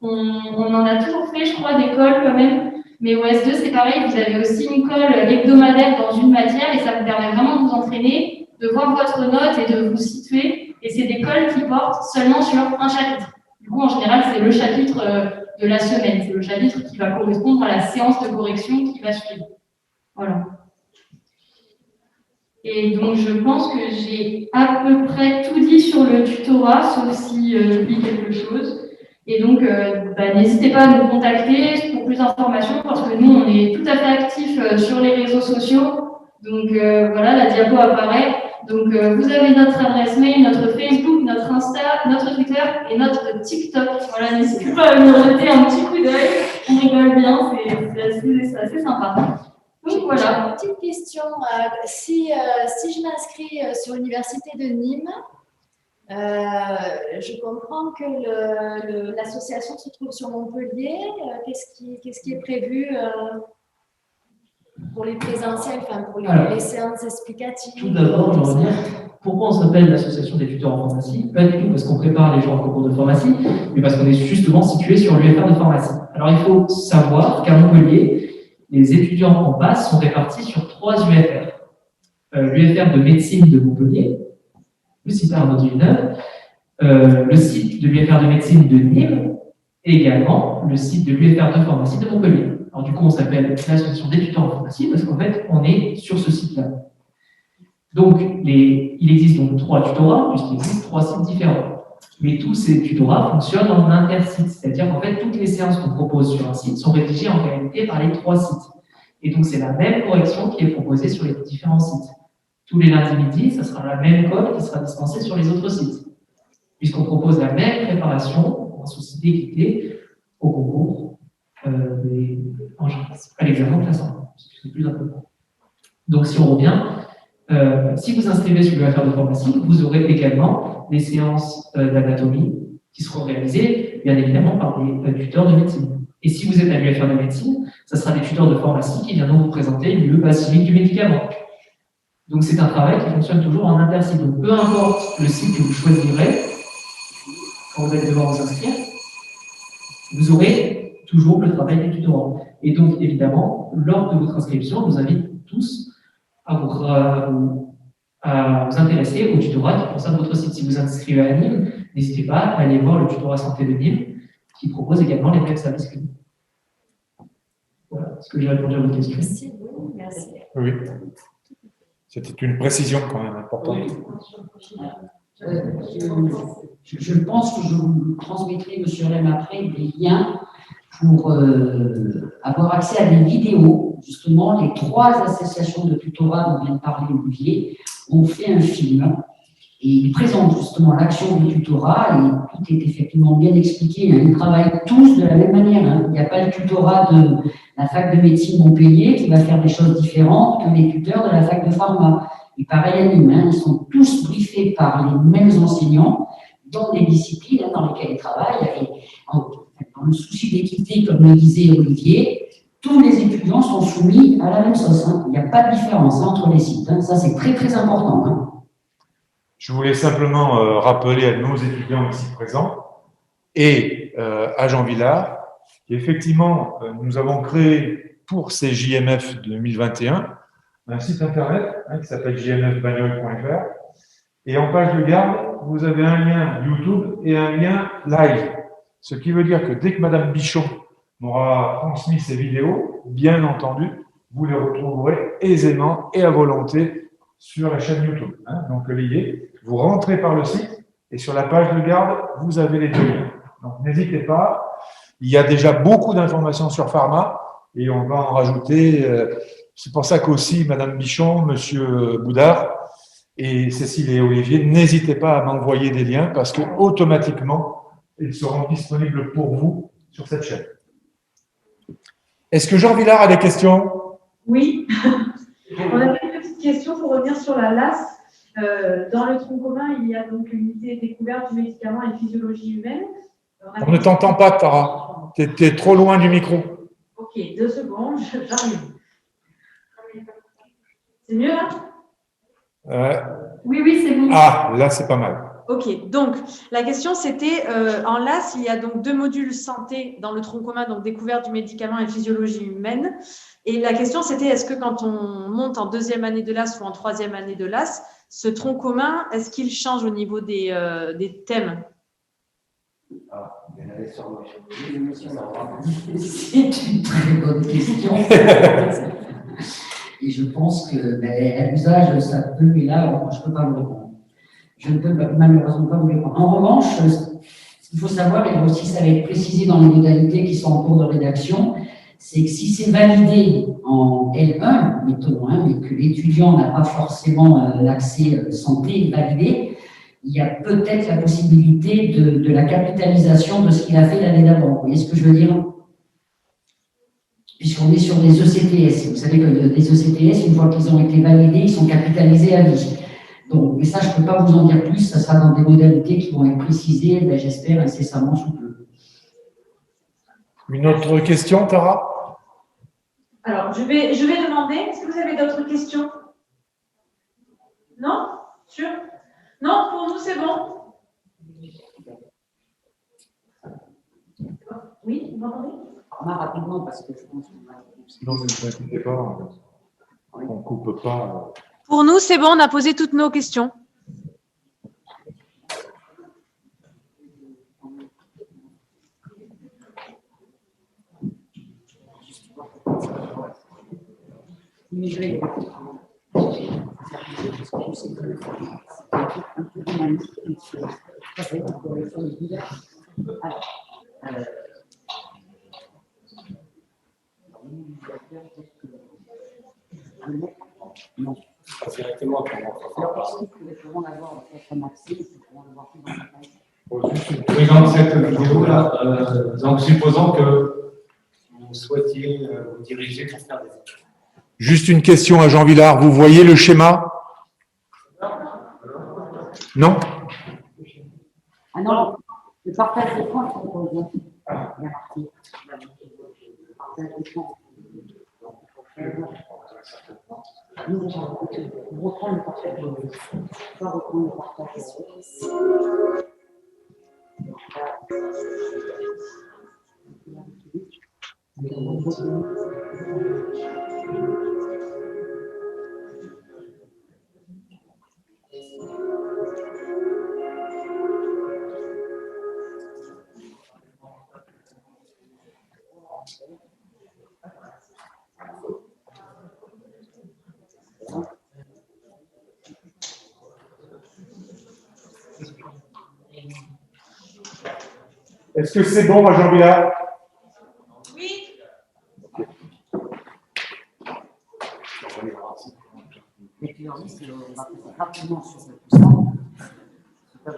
[SPEAKER 3] on en a toujours fait, je crois, des colles quand même. Mais au S2, c'est pareil, vous avez aussi une colle hebdomadaire dans une matière et ça vous permet vraiment de vous entraîner, de voir votre note et de vous situer. Et c'est des colles qui portent seulement sur un chapitre. Du coup, en général, c'est le chapitre de la semaine. C'est le chapitre qui va correspondre à la séance de correction qui va suivre. Voilà. Et donc, je pense que j'ai à peu près tout dit sur le tutorat, sauf si j'oublie quelque chose. Et donc, n'hésitez pas à nous contacter pour plus d'informations, parce que nous, on est tout à fait actifs sur les réseaux sociaux. Donc, voilà, la diapo apparaît. Donc, vous avez notre adresse mail, notre Facebook, notre Insta, notre Twitter et notre TikTok. Voilà, n'hésitez pas à nous jeter un petit coup d'œil. On rigole bien, c'est assez sympa. Donc, voilà.
[SPEAKER 8] Une petite question. Si je m'inscris sur l'université de Nîmes, je comprends que l'association se trouve sur Montpellier. Qu'est-ce qui est prévu pour les présentiels, pour les séances explicatives?
[SPEAKER 4] Tout d'abord, je veux dire, pourquoi on s'appelle l'association des tuteurs en pharmacie? Pas du tout parce qu'on prépare les gens au concours de pharmacie, mais parce qu'on est justement situé sur l'UFR de pharmacie. Alors, il faut savoir qu'à Montpellier, les étudiants en PASS sont répartis sur 3 UFR. L'UFR de médecine de Montpellier, le site Arnaud Villeneuve, le site de l'UFR de médecine de Nîmes, et également le site de l'UFR de pharmacie de Montpellier. Alors du coup, on s'appelle l'association des tuteurs en pharmacie parce qu'en fait, on est sur ce site-là. Donc, il existe donc 3 tutorats, puisqu'il existe 3 sites différents. Mais tous ces tutorats fonctionnent en intersite, c'est-à-dire qu'en fait, toutes les séances qu'on propose sur un site sont rédigées en réalité par les 3 sites. Et donc, c'est la même correction qui est proposée sur les différents sites. Tous les lundis midi, ça sera la même colle qui sera dispensée sur les autres sites, puisqu'on propose la même préparation, en souci d'équité, au concours, à l'examen classant, c'est plus important. Donc, si on revient, si vous inscrivez sur l'UFR de pharmacie, vous aurez également des séances d'anatomie qui seront réalisées, bien évidemment, par des tuteurs de médecine. Et si vous êtes à l'UFR de médecine, ça sera des tuteurs de pharmacie qui viendront vous présenter le base chimique du médicament. Donc, c'est un travail qui fonctionne toujours en intersite. Donc, peu importe le site que vous choisirez, quand vous allez devoir vous inscrire, vous aurez toujours le travail des tutorats. Et donc, évidemment, lors de votre inscription, je vous invite tous à vous intéresser au tutorat qui concerne votre site. Si vous inscrivez à Nîmes, n'hésitez pas à aller voir le tutorat santé de Nîmes,
[SPEAKER 2] qui propose également les web services cliniques. Voilà, est-ce que j'ai répondu à votre question?
[SPEAKER 8] Merci, oui, merci.
[SPEAKER 5] Oui. C'était une précision quand même importante.
[SPEAKER 2] Je pense que je vous transmettrai, monsieur Rem, après des liens pour avoir accès à des vidéos. Justement, les 3 associations de tutorat dont vient de parler Olivier ont fait un film et ils présentent justement l'action du tutorat et tout est effectivement bien expliqué. Ils travaillent tous de la même manière. Il n'y a pas le tutorat de la fac de médecine Montpellier qui va faire des choses différentes que les tuteurs de la fac de pharma. Et pareil à Nîmes, ils sont tous briefés par les mêmes enseignants dans des disciplines dans lesquelles ils travaillent. Et dans le souci d'équité, comme le disait Olivier, tous les étudiants sont soumis à la même sauce. Il n'y a pas de différence entre les sites. Ça, c'est très, très important.
[SPEAKER 5] Je voulais simplement rappeler à nos étudiants ici présents et à Jean Villard qu'effectivement, nous avons créé pour ces JMF 2021 un site internet qui s'appelle jmfbagnol.fr et en page de garde, vous avez un lien YouTube et un lien live. Ce qui veut dire que dès que Madame Bichon m'aura transmis ces vidéos, bien entendu, vous les retrouverez aisément et à volonté sur la chaîne YouTube. Donc, vous rentrez par le site et sur la page de garde, vous avez les 2 liens. Donc, n'hésitez pas. Il y a déjà beaucoup d'informations sur Pharma et on va en rajouter. C'est pour ça qu'aussi, Madame Bichon, Monsieur Boudard et Cécile et Olivier, n'hésitez pas à m'envoyer des liens parce que automatiquement, ils seront disponibles pour vous sur cette chaîne. Est-ce que Jean Villard a des questions?
[SPEAKER 7] Oui. On avait une petite question pour revenir sur la LAS. Dans le tronc commun, il y a donc l'unité découverte du médicament et physiologie humaine.
[SPEAKER 5] On ne t'entend pas, Tara. Tu es trop loin du micro.
[SPEAKER 7] Ok, 2 secondes, j'arrive. C'est mieux là?
[SPEAKER 3] Oui, c'est bon.
[SPEAKER 5] Ah, là, c'est pas mal.
[SPEAKER 7] Ok, donc la question c'était, en LAS, il y a donc 2 modules santé dans le tronc commun, donc découverte du médicament et physiologie humaine. Et la question c'était, est-ce que quand on monte en 2e année de LAS ou en 3e année de LAS, ce tronc commun, est-ce qu'il change au niveau des thèmes?
[SPEAKER 2] C'est une très bonne question. Et je pense que, à l'usage, ça peut, mais là, je ne peux pas vous répondre. Je ne peux malheureusement pas vous répondre. En revanche, ce qu'il faut savoir, et aussi ça va être précisé dans les modalités qui sont en cours de rédaction, c'est que si c'est validé en L1, mettons, mais que l'étudiant n'a pas forcément l'accès santé validé, il y a peut-être la possibilité de la capitalisation de ce qu'il a fait l'année d'avant. Vous voyez ce que je veux dire? Puisqu'on est sur des ECTS. Vous savez que les ECTS, une fois qu'ils ont été validés, ils sont capitalisés à vie. Donc, mais ça, je ne peux pas vous en dire plus. Ça sera dans des modalités qui vont être précisées, j'espère, incessamment sous peu.
[SPEAKER 5] Une autre question, Tara?
[SPEAKER 7] Alors, je vais demander, est-ce que vous avez d'autres questions? Non? Sûr? Non, pour nous, c'est bon. Oui, vous m'entendez?
[SPEAKER 2] Rapidement, parce que je pense qu'on va...
[SPEAKER 5] Non, mais ne vous inquiétez pas, on ne coupe pas.
[SPEAKER 7] Pour nous, c'est bon, on a posé toutes nos questions.
[SPEAKER 2] Non. Directement après l'entretien, parce que nous pourrons avoir un accès, nous pourrons avoir tout dans la page.
[SPEAKER 1] Dans cette vidéo-là, donc supposons que vous souhaitiez vous diriger pour faire des études.
[SPEAKER 5] Juste une question à Jean Villard. Vous voyez le schéma? Non?
[SPEAKER 2] Ah non, le partage d'écran, c'est proposé. Bien parti. Partage d'écran. Nous allons reprendre le partage d'écran. On va reprendre le partage
[SPEAKER 5] Est-ce que c'est bon, Jean-Billard?
[SPEAKER 7] Oui.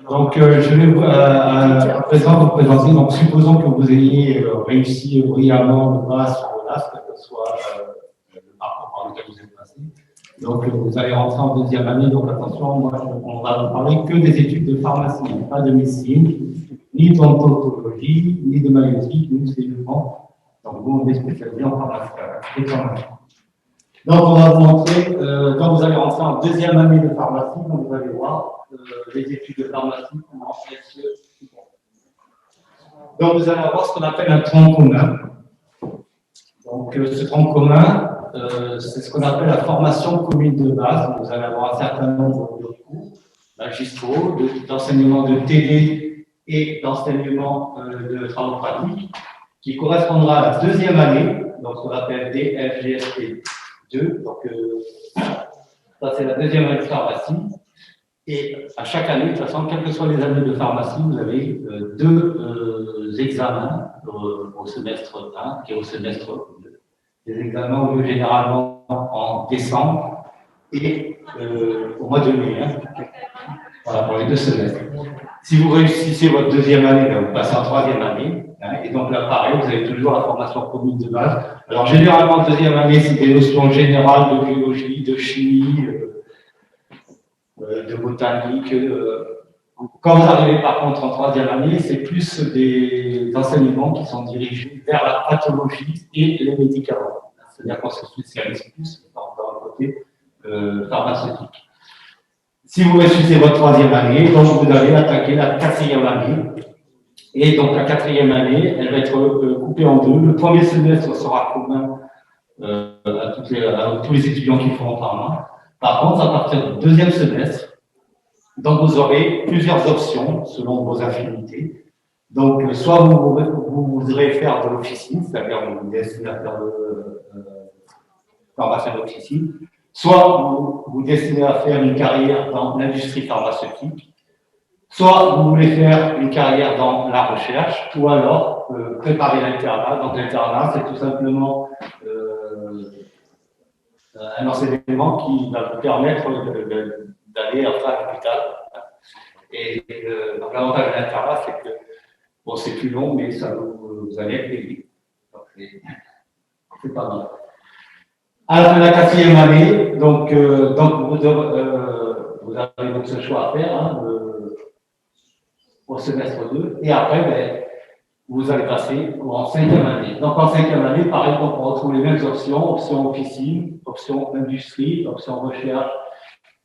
[SPEAKER 1] Donc, je vais à présent vous présenter, donc supposons que vous ayez réussi brillamment le pas sur le LAS, quel que soit le parcours par lequel vous êtes passé. Donc, vous allez rentrer en deuxième année, donc attention, on va vous parler que des études de pharmacie, pas de médecine, ni d'odontologie, ni de maïeutique, ni de séjournement. Donc, vous, on est spécialisé en pharmacie. Donc, on va vous montrer, quand vous allez rentrer en deuxième année de pharmacie, donc vous allez voir les études de pharmacie. Donc, vous allez avoir ce qu'on appelle un tronc commun. Donc, ce tronc commun, c'est ce qu'on appelle la formation commune de base. Vous allez avoir un certain nombre de cours magistraux, d'enseignement de TD et d'enseignement de travaux pratiques qui correspondra à la deuxième année, donc ce qu'on appelle DFGSP 2. Donc, ça, c'est la deuxième année de pharmacie. Et à chaque année, de toute façon, quelles que soient les années de pharmacie, vous avez deux examens au semestre 1 et au semestre 2. Des examens ont lieu généralement en décembre et au mois de mai. Hein. Voilà, pour les 2 semestres. Si vous réussissez votre deuxième année, vous passez en troisième année. Hein, et donc là, pareil, vous avez toujours la formation commune de base. Alors, généralement, deuxième année, c'est des notions générales de biologie, de chimie, de botanique. Quand vous arrivez par contre en troisième année, c'est plus des enseignements qui sont dirigés vers la pathologie et les médicaments. C'est-à-dire qu'on se spécialise plus dans le côté pharmaceutique. Si vous réussissez votre troisième année, donc vous allez attaquer la quatrième année. Et donc la quatrième année, elle va être coupée en deux. Le premier semestre sera commun à tous les étudiants qui font en pharma. Par contre, à partir du deuxième semestre, donc vous aurez plusieurs options selon vos affinités. Donc, soit vous voudrez faire de l'officine, c'est-à-dire vous destinez à faire de pharmacien d'officine, soit vous destinez à faire une carrière dans l'industrie pharmaceutique, soit vous voulez faire une carrière dans la recherche, ou alors préparer l'internat. Donc, l'internat, c'est tout simplement un enseignement qui va vous permettre d'aller après à l'hôpital. Et l'avantage de l'internat, c'est que bon, c'est plus long, mais ça vous allez être payé. Donc, c'est pas mal. À la fin de la quatrième année, donc vous avez donc ce choix à faire hein, au semestre 2, et après, vous allez passer en cinquième année. Donc, en cinquième année, pareil, on retrouve les mêmes options, option officine, option industrie, option recherche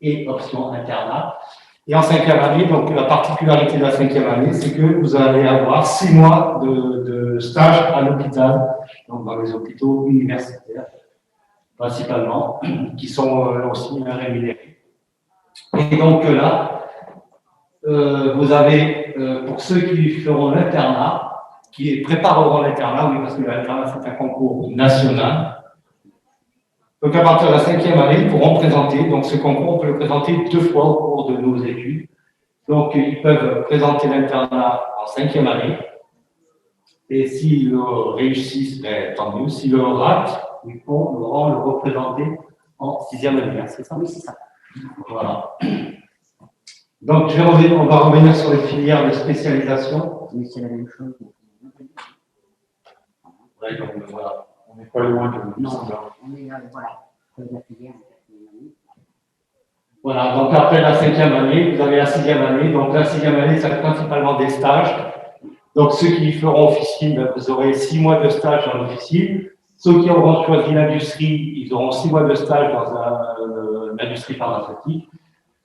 [SPEAKER 1] et option internat. Et en cinquième année, donc la particularité de la cinquième année, c'est que vous allez avoir 6 mois de stage à l'hôpital, donc dans les hôpitaux universitaires, principalement, qui sont aussi rémunérés. Et donc là, vous avez, pour ceux qui feront l'internat, qui prépareront l'internat, oui, parce que l'internat, c'est un concours national. Donc, à partir de la cinquième année, ils pourront présenter. Donc, ce concours, on peut le présenter 2 fois au cours de nos études. Donc, ils peuvent présenter l'internat en cinquième année. Et s'ils le réussissent, tant mieux. S'ils le ratent, ils pourront le représenter en sixième année. C'est ça? Oui, c'est ça. Voilà. Donc, on va revenir sur les filières de spécialisation.
[SPEAKER 2] Mais c'est la même chose.
[SPEAKER 1] Ouais, donc, voilà.
[SPEAKER 5] On n'est pas loin de
[SPEAKER 2] Non, on est voilà. La filière en quatrième année.
[SPEAKER 1] Voilà, donc après la cinquième année, vous avez la sixième année. Donc la sixième année, c'est principalement des stages. Donc ceux qui feront officine, vous aurez 6 mois de stage dans l'officine. Ceux qui auront choisi l'industrie, ils auront 6 mois de stage dans l'industrie pharmaceutique.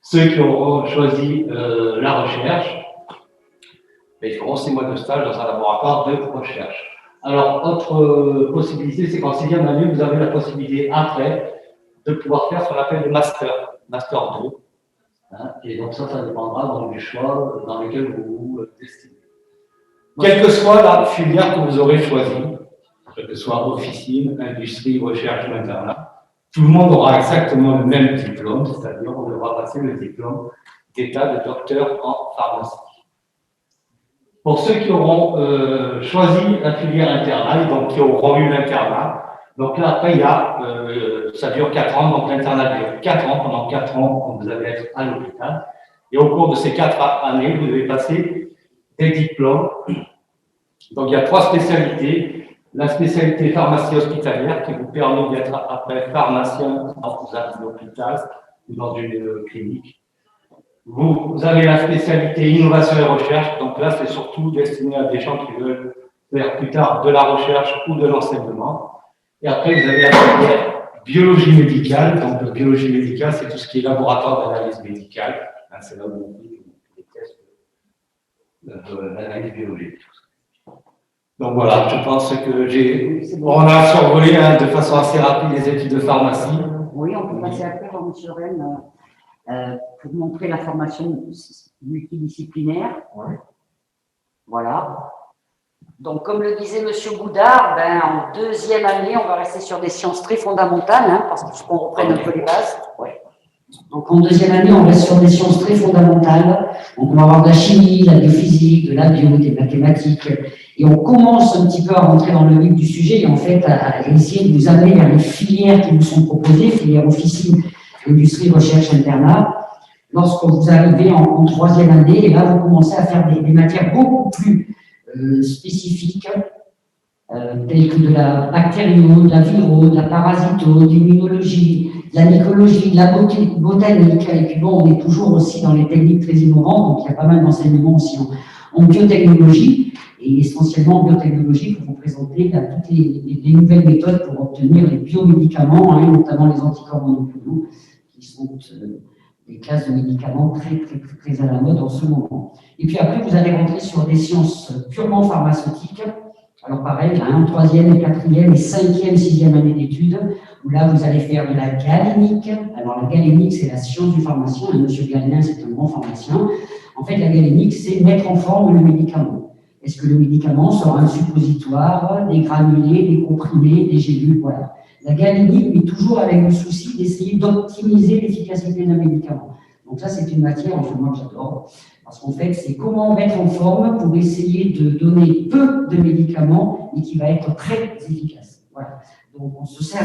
[SPEAKER 1] Ceux qui auront choisi la recherche, ils feront 6 mois de stage dans un laboratoire de recherche. Alors, autre possibilité, c'est qu'en sixième année, vous avez la possibilité après de pouvoir faire ce qu'on appelle le master 2. Hein, et donc ça dépendra donc, du choix dans lequel vous vous destinez. Quelle que soit la filière que vous aurez choisie, que ce soit officine, industrie, recherche ou internat. Tout le monde aura exactement le même diplôme, c'est-à-dire on devra passer le diplôme d'état de docteur en pharmacie. Pour ceux qui auront choisi la filière internat, donc qui auront eu l'internat, donc là après il y a, ça dure 4 ans, donc l'internat dure 4 ans, pendant 4 ans vous allez être à l'hôpital, et au cours de ces 4 années, vous devez passer des diplômes. Donc il y a 3 spécialités. La spécialité pharmacie hospitalière qui vous permet d'être après pharmacien dans un hôpital ou dans une clinique. Vous avez la spécialité innovation et recherche, donc là c'est surtout destiné à des gens qui veulent faire plus tard de la recherche ou de l'enseignement. Et après vous avez la filière biologie médicale, donc biologie médicale c'est tout ce qui est laboratoire d'analyse médicale, c'est là où on fait les tests d'analyse biologique. Donc voilà, je pense que on a survolé de façon assez rapide les études de pharmacie.
[SPEAKER 2] Oui, on peut passer après, M. Rennes, pour montrer la formation multidisciplinaire.
[SPEAKER 5] Oui.
[SPEAKER 2] Voilà. Donc, comme le disait M. Boudard, en 2e année, on va rester sur des sciences très fondamentales, parce qu'il faut qu'on reprenne un peu les bases. Ouais. Donc, en 2e année, on reste sur des sciences très fondamentales. Donc, on va avoir de la chimie, de la biophysique, de la bio, des mathématiques. Et on commence un petit peu à rentrer dans le vif du sujet et en fait à essayer de vous amener vers les filières qui vous sont proposées, filières officine, industrie, recherche, internat. Lorsque vous arrivez en 3e année, et là vous commencez à faire des matières beaucoup plus spécifiques, telles que de la bactério, de la viro, de la parasito, de l'immunologie, de la mycologie, de la botanique. Et puis bon, on est toujours aussi dans les techniques très innovantes, donc il y a pas mal d'enseignements aussi en biotechnologie. Et essentiellement en biotechnologie pour vous présenter toutes les nouvelles méthodes pour obtenir les biomédicaments, notamment les anticorps monoclonaux, qui sont des classes de médicaments très à la mode en ce moment. Et puis après, vous allez rentrer sur des sciences purement pharmaceutiques. Alors pareil, 3e, 4e et 5e, 6e année d'études, où là, vous allez faire de la galénique. Alors la galénique, c'est la science du pharmacien. Monsieur Galénin, c'est un grand pharmacien. En fait, la galénique, c'est mettre en forme le médicament. Est-ce que le médicament sera un suppositoire, des granulés, des comprimés, des gélules, voilà. La galénique, mais toujours avec le souci d'essayer d'optimiser l'efficacité d'un médicament. Donc ça, c'est une matière, enfin moi, que j'adore, parce qu'en fait, c'est comment mettre en forme pour essayer de donner peu de médicaments, mais qui va être très efficace. Voilà. Donc on se sert.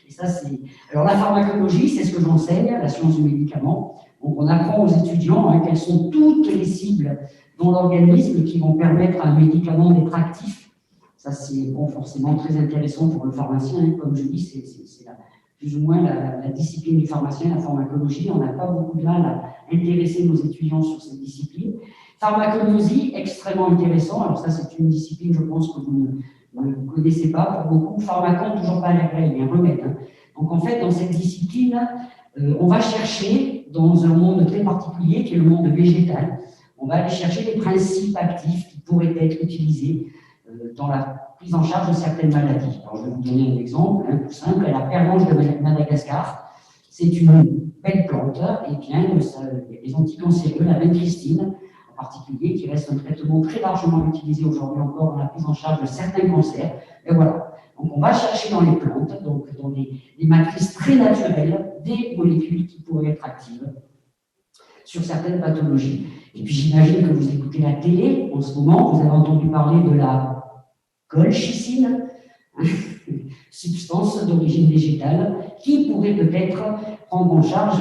[SPEAKER 2] Et ça, c'est. Alors la pharmacologie, c'est ce que j'enseigne, la science du médicament. Donc on apprend aux étudiants quelles sont toutes les cibles dans l'organisme qui vont permettre à un médicament d'être actif. Ça, c'est forcément très intéressant pour le pharmacien. Comme je dis, c'est plus ou moins la discipline du pharmacien, la pharmacologie. On n'a pas beaucoup de mal à intéresser nos étudiants sur cette discipline. Pharmacologie, extrêmement intéressant. Alors ça, c'est une discipline, je pense, que vous ne connaissez pas pour beaucoup. Pharmacon, toujours pas l'air il y a un remède. Donc en fait, dans cette discipline, on va chercher dans un monde très particulier qui est le monde végétal. On va aller chercher les principes actifs qui pourraient être utilisés dans la prise en charge de certaines maladies. Alors, je vais vous donner un exemple tout simple. La pervenche de Madagascar, c'est une belle plante. Et bien, les anticancéreux, la vincristine en particulier, qui reste un traitement très largement utilisé aujourd'hui encore dans la prise en charge de certains cancers. Et voilà. Donc, on va chercher dans les plantes, donc dans des matrices très naturelles, des molécules qui pourraient être actives sur certaines pathologies. Et puis j'imagine que vous écoutez la télé en ce moment, vous avez entendu parler de la colchicine, substance d'origine végétale, qui pourrait peut-être prendre en charge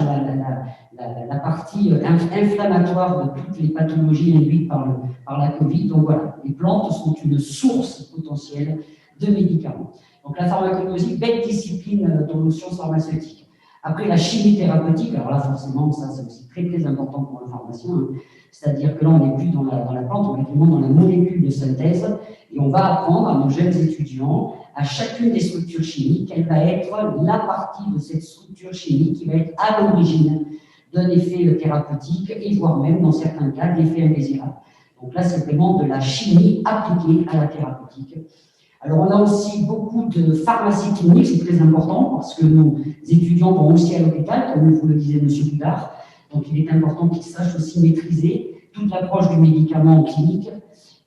[SPEAKER 2] la partie inflammatoire de toutes les pathologies induites par la Covid. Donc voilà, les plantes sont une source potentielle de médicaments. Donc la pharmacologie, belle discipline dans nos sciences pharmaceutiques. Après, la chimie thérapeutique, alors là, forcément, ça, c'est aussi très important pour le pharmacien. C'est-à-dire que là, on n'est plus dans la plante, on est vraiment dans la molécule de synthèse. Et on va apprendre à nos jeunes étudiants, à chacune des structures chimiques, quelle va être la partie de cette structure chimique qui va être à l'origine d'un effet thérapeutique et voire même, dans certains cas, d'effets indésirables. Donc là, c'est vraiment de la chimie appliquée à la thérapeutique. Alors, on a aussi beaucoup de pharmacie clinique, c'est très important parce que nos étudiants vont aussi à l'hôpital, comme vous le disait M. Boudard. Donc, il est important qu'ils sachent aussi maîtriser toute l'approche du médicament en clinique.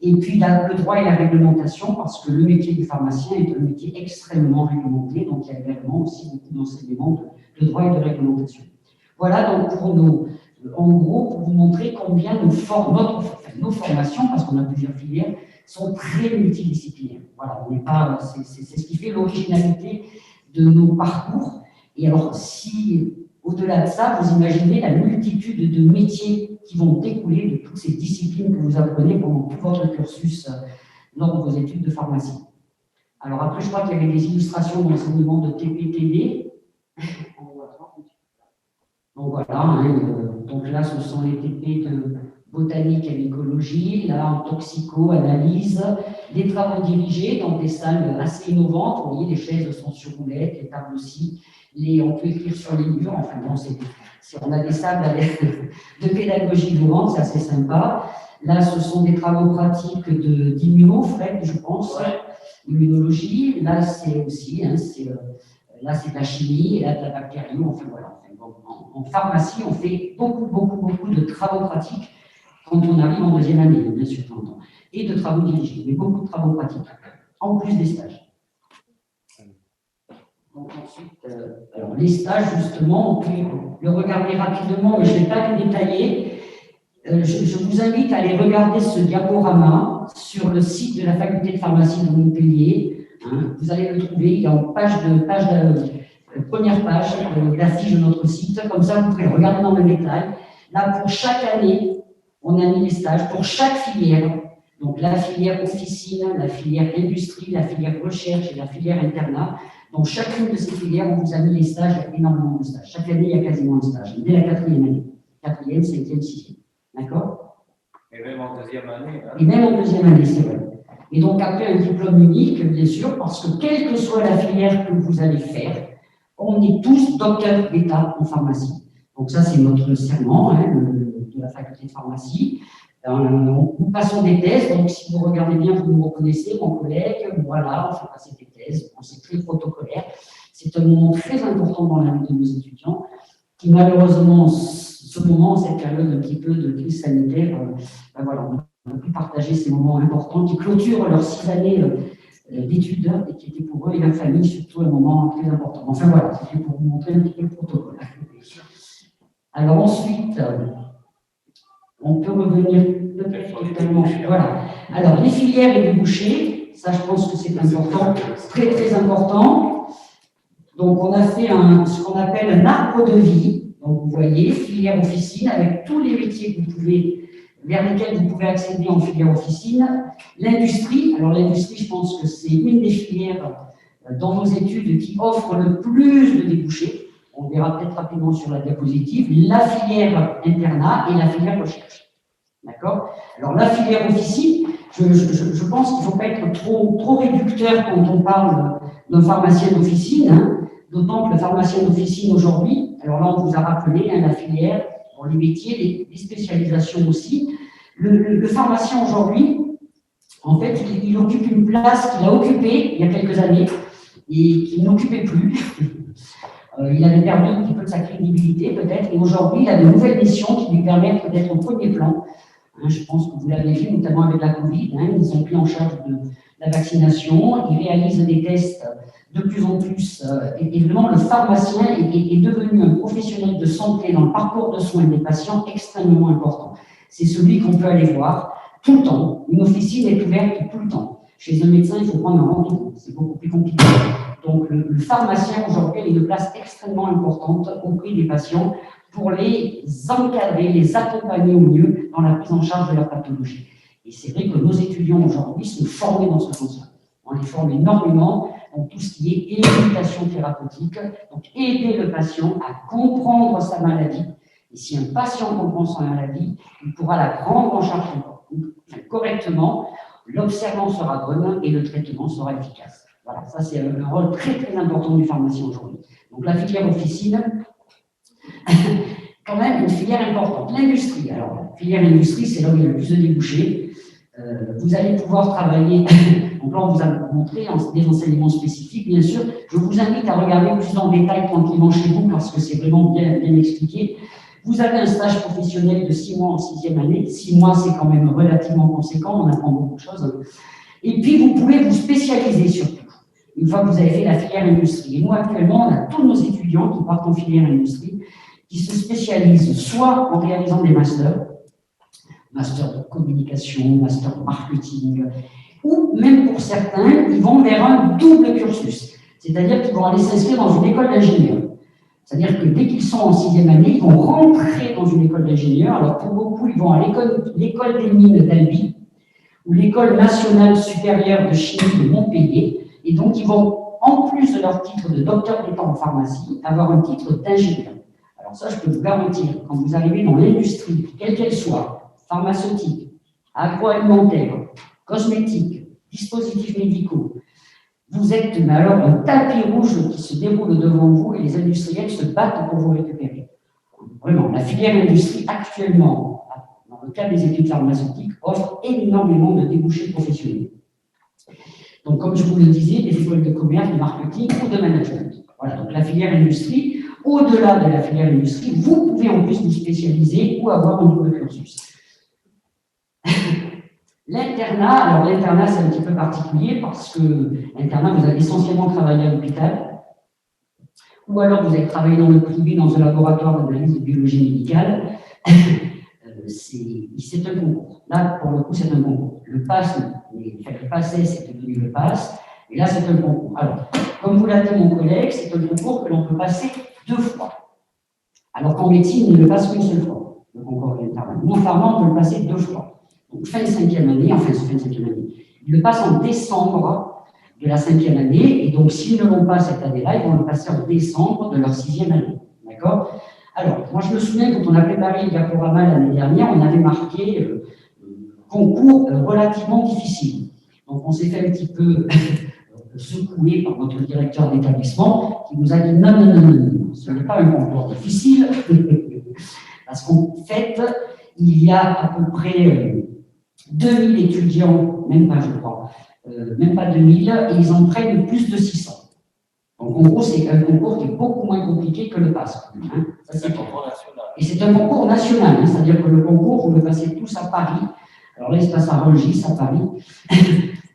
[SPEAKER 2] Et puis le droit et la réglementation, parce que le métier du pharmacien est un métier extrêmement réglementé, donc il y a également aussi beaucoup d'enseignements de droit et de réglementation. Voilà donc en gros, pour vous montrer combien nos formations, parce qu'on a plusieurs filières, sont très multidisciplinaires. Voilà, c'est ce qui fait l'originalité de nos parcours. Et alors, si au-delà de ça, vous imaginez la multitude de métiers qui vont découler de toutes ces disciplines que vous apprenez pendant tout votre cursus lors de vos études de pharmacie. Alors après, je crois qu'il y avait des illustrations d'enseignement de TP-TD. Donc voilà, donc là, ce sont les TP de botanique et d'écologie, là, en toxico, analyse, des travaux dirigés dans des salles assez innovantes. Vous voyez, les chaises sont sur roulettes, les tables aussi, on peut écrire sur les murs. Enfin bon, si on a des salles de pédagogie vivante, c'est assez sympa. Là, ce sont des travaux pratiques d'immuno, Fred, je pense, immunologie. Là, c'est aussi, là, c'est de la chimie, et là, de la bactérie. Enfin voilà. En pharmacie, on fait beaucoup de travaux pratiques quand on arrive en deuxième année, bien sûr, et de travaux dirigés, mais beaucoup de travaux pratiques, en plus des stages. Donc ensuite, alors les stages, justement, on peut le regarder rapidement, mais je ne vais pas les détailler. Je vous invite à aller regarder ce diaporama sur le site de la faculté de pharmacie de Montpellier. Vous allez le trouver, il est en première page de la fiche de notre site. Comme ça, vous pouvez le regarder dans le détail. Là, pour chaque année, on a mis les stages pour chaque filière. Donc, la filière officine, la filière industrie, la filière recherche et la filière internat. Dans chacune de ces filières, on vous a mis les stages, il y a énormément de stages. Chaque année, il y a quasiment un stage, dès la 4e année. 4e, 5e, 6e. D'accord?
[SPEAKER 9] Et même en deuxième année.
[SPEAKER 2] Et même en deuxième année, c'est vrai. Et donc, après un diplôme unique, bien sûr, parce que quelle que soit la filière que vous allez faire, on est tous docteurs d'État en pharmacie. Donc ça, c'est notre serment de la faculté de pharmacie. Nous passons des thèses, donc si vous regardez bien, vous nous reconnaissez, mon collègue, voilà, on fait passer des thèses, c'est très protocolaire. C'est un moment très important dans la vie de nos étudiants, qui malheureusement, ce moment, cette période un petit peu de crise sanitaire, voilà, on a pu partager ces moments importants qui clôturent leurs 6 années d'études et qui étaient pour eux et leur famille surtout un moment très important. Enfin voilà, c'était pour vous montrer un petit peu le protocole. Alors ensuite, on peut revenir peut-être totalement. Voilà. Alors les filières et les débouchés, ça je pense que c'est important, très important. Donc on a fait ce qu'on appelle un arbre de vie. Donc vous voyez, filière officine avec tous les métiers vers lesquels vous pouvez accéder en filière officine. L'industrie, alors l'industrie, je pense que c'est une des filières dans nos études qui offre le plus de débouchés. On verra peut-être rapidement sur la diapositive. La filière internat et la filière recherche. D'accord? Alors la filière officine, je pense qu'il ne faut pas être trop réducteur quand on parle d'un pharmacien d'officine, d'autant que le pharmacien d'officine aujourd'hui, alors là on vous a rappelé la filière, les métiers, les spécialisations aussi. Le pharmacien aujourd'hui, en fait, il occupe une place qu'il a occupée il y a quelques années et qu'il n'occupait plus. Il avait perdu un petit peu de sa crédibilité peut-être, et aujourd'hui il a de nouvelles missions qui lui permettent d'être au premier plan. Je pense que vous l'avez vu, notamment avec la Covid, ils ont pris en charge de la vaccination, ils réalisent des tests de plus en plus, et vraiment le pharmacien est devenu un professionnel de santé dans le parcours de soins des patients extrêmement important. C'est celui qu'on peut aller voir tout le temps. Une officine est ouverte tout le temps. Chez un médecin, il faut prendre un rendez-vous, c'est beaucoup plus compliqué. Donc le pharmacien aujourd'hui a une place extrêmement importante auprès des patients pour les encadrer, les accompagner au mieux dans la prise en charge de leur pathologie. Et c'est vrai que nos étudiants aujourd'hui sont formés dans ce sens-là. On les forme énormément dans tout ce qui est éducation thérapeutique, donc aider le patient à comprendre sa maladie. Et si un patient comprend sa maladie, il pourra la prendre en charge correctement, l'observance sera bonne et le traitement sera efficace. Voilà, ça c'est un rôle très important du pharmacien aujourd'hui. Donc la filière officine, quand même une filière importante. L'industrie, alors la filière industrie, c'est là où il y a le plus de débouchés. Vous allez pouvoir travailler, donc là on vous a montré des enseignements spécifiques, bien sûr. Je vous invite à regarder plus en détail tranquillement chez vous parce que c'est vraiment bien expliqué. Vous avez un stage professionnel de 6 mois en 6e année. 6 mois, c'est quand même relativement conséquent, on apprend beaucoup de choses. Et puis, vous pouvez vous spécialiser surtout, une fois que vous avez fait la filière industrie. Et nous, actuellement, on a tous nos étudiants qui partent en filière industrie, qui se spécialisent soit en réalisant des masters, master de communication, master de marketing, ou même pour certains, ils vont vers un double cursus. C'est-à-dire qu'ils vont aller s'inscrire dans une école d'ingénieur. C'est-à-dire que dès qu'ils sont en 6e année, ils vont rentrer dans une école d'ingénieur. Alors pour beaucoup, ils vont à l'école des mines d'Albi ou l'école nationale supérieure de chimie de Montpellier. Et donc, ils vont, en plus de leur titre de docteur d'état en pharmacie, avoir un titre d'ingénieur. Alors ça, je peux vous garantir, quand vous arrivez dans l'industrie, quelle qu'elle soit, pharmaceutique, agroalimentaire, cosmétique, dispositifs médicaux, vous êtes mais alors un tapis rouge qui se déroule devant vous et les industriels se battent pour vous récupérer. Vraiment, la filière industrie actuellement, dans le cadre des études pharmaceutiques, offre énormément de débouchés professionnels. Donc, comme je vous le disais, des écoles de commerce, de marketing ou de management. Voilà, donc la filière industrie, au-delà de la filière industrie, vous pouvez en plus vous spécialiser ou avoir un double cursus. L'internat, alors l'internat c'est un petit peu particulier parce que l'internat, vous allez essentiellement travailler à l'hôpital ou alors vous allez travailler dans le privé, dans un laboratoire d'analyse de biologie médicale. C'est un concours. Là, pour le coup, c'est un concours. Le PASS, le passé, c'est devenu le PASS, et là, c'est un concours. Alors, comme vous l'a dit mon collègue, c'est un concours que l'on peut passer 2 fois. Alors qu'en médecine, il ne le passe qu'une seule fois, le concours de l'internat. Nous, en pharma, on peut le passer 2 fois. Donc, fin de 5e année, enfin, fin de 5e année. Ils le passent en décembre de la 5e année, et donc, s'ils ne l'ont pas cette année-là, ils vont le passer en décembre de leur 6e année. D'accord ? Alors, moi, je me souviens, quand on a préparé le diaporama l'année dernière, on avait marqué concours relativement difficile. Donc, on s'est fait un petit peu secoué par notre directeur d'établissement qui nous a dit non, ce n'est pas un concours difficile, parce qu'en fait, il y a à peu près 2000 étudiants, même pas, je crois, même pas 2000, et ils en prennent plus de 600. Donc, en gros, c'est un concours qui est beaucoup moins compliqué que le PASS. Hein.
[SPEAKER 9] C'est un concours national.
[SPEAKER 2] Et c'est un concours national, hein, c'est-à-dire que le concours, vous le passez tous à Paris. Alors là, il se passe à Rungis, à Paris.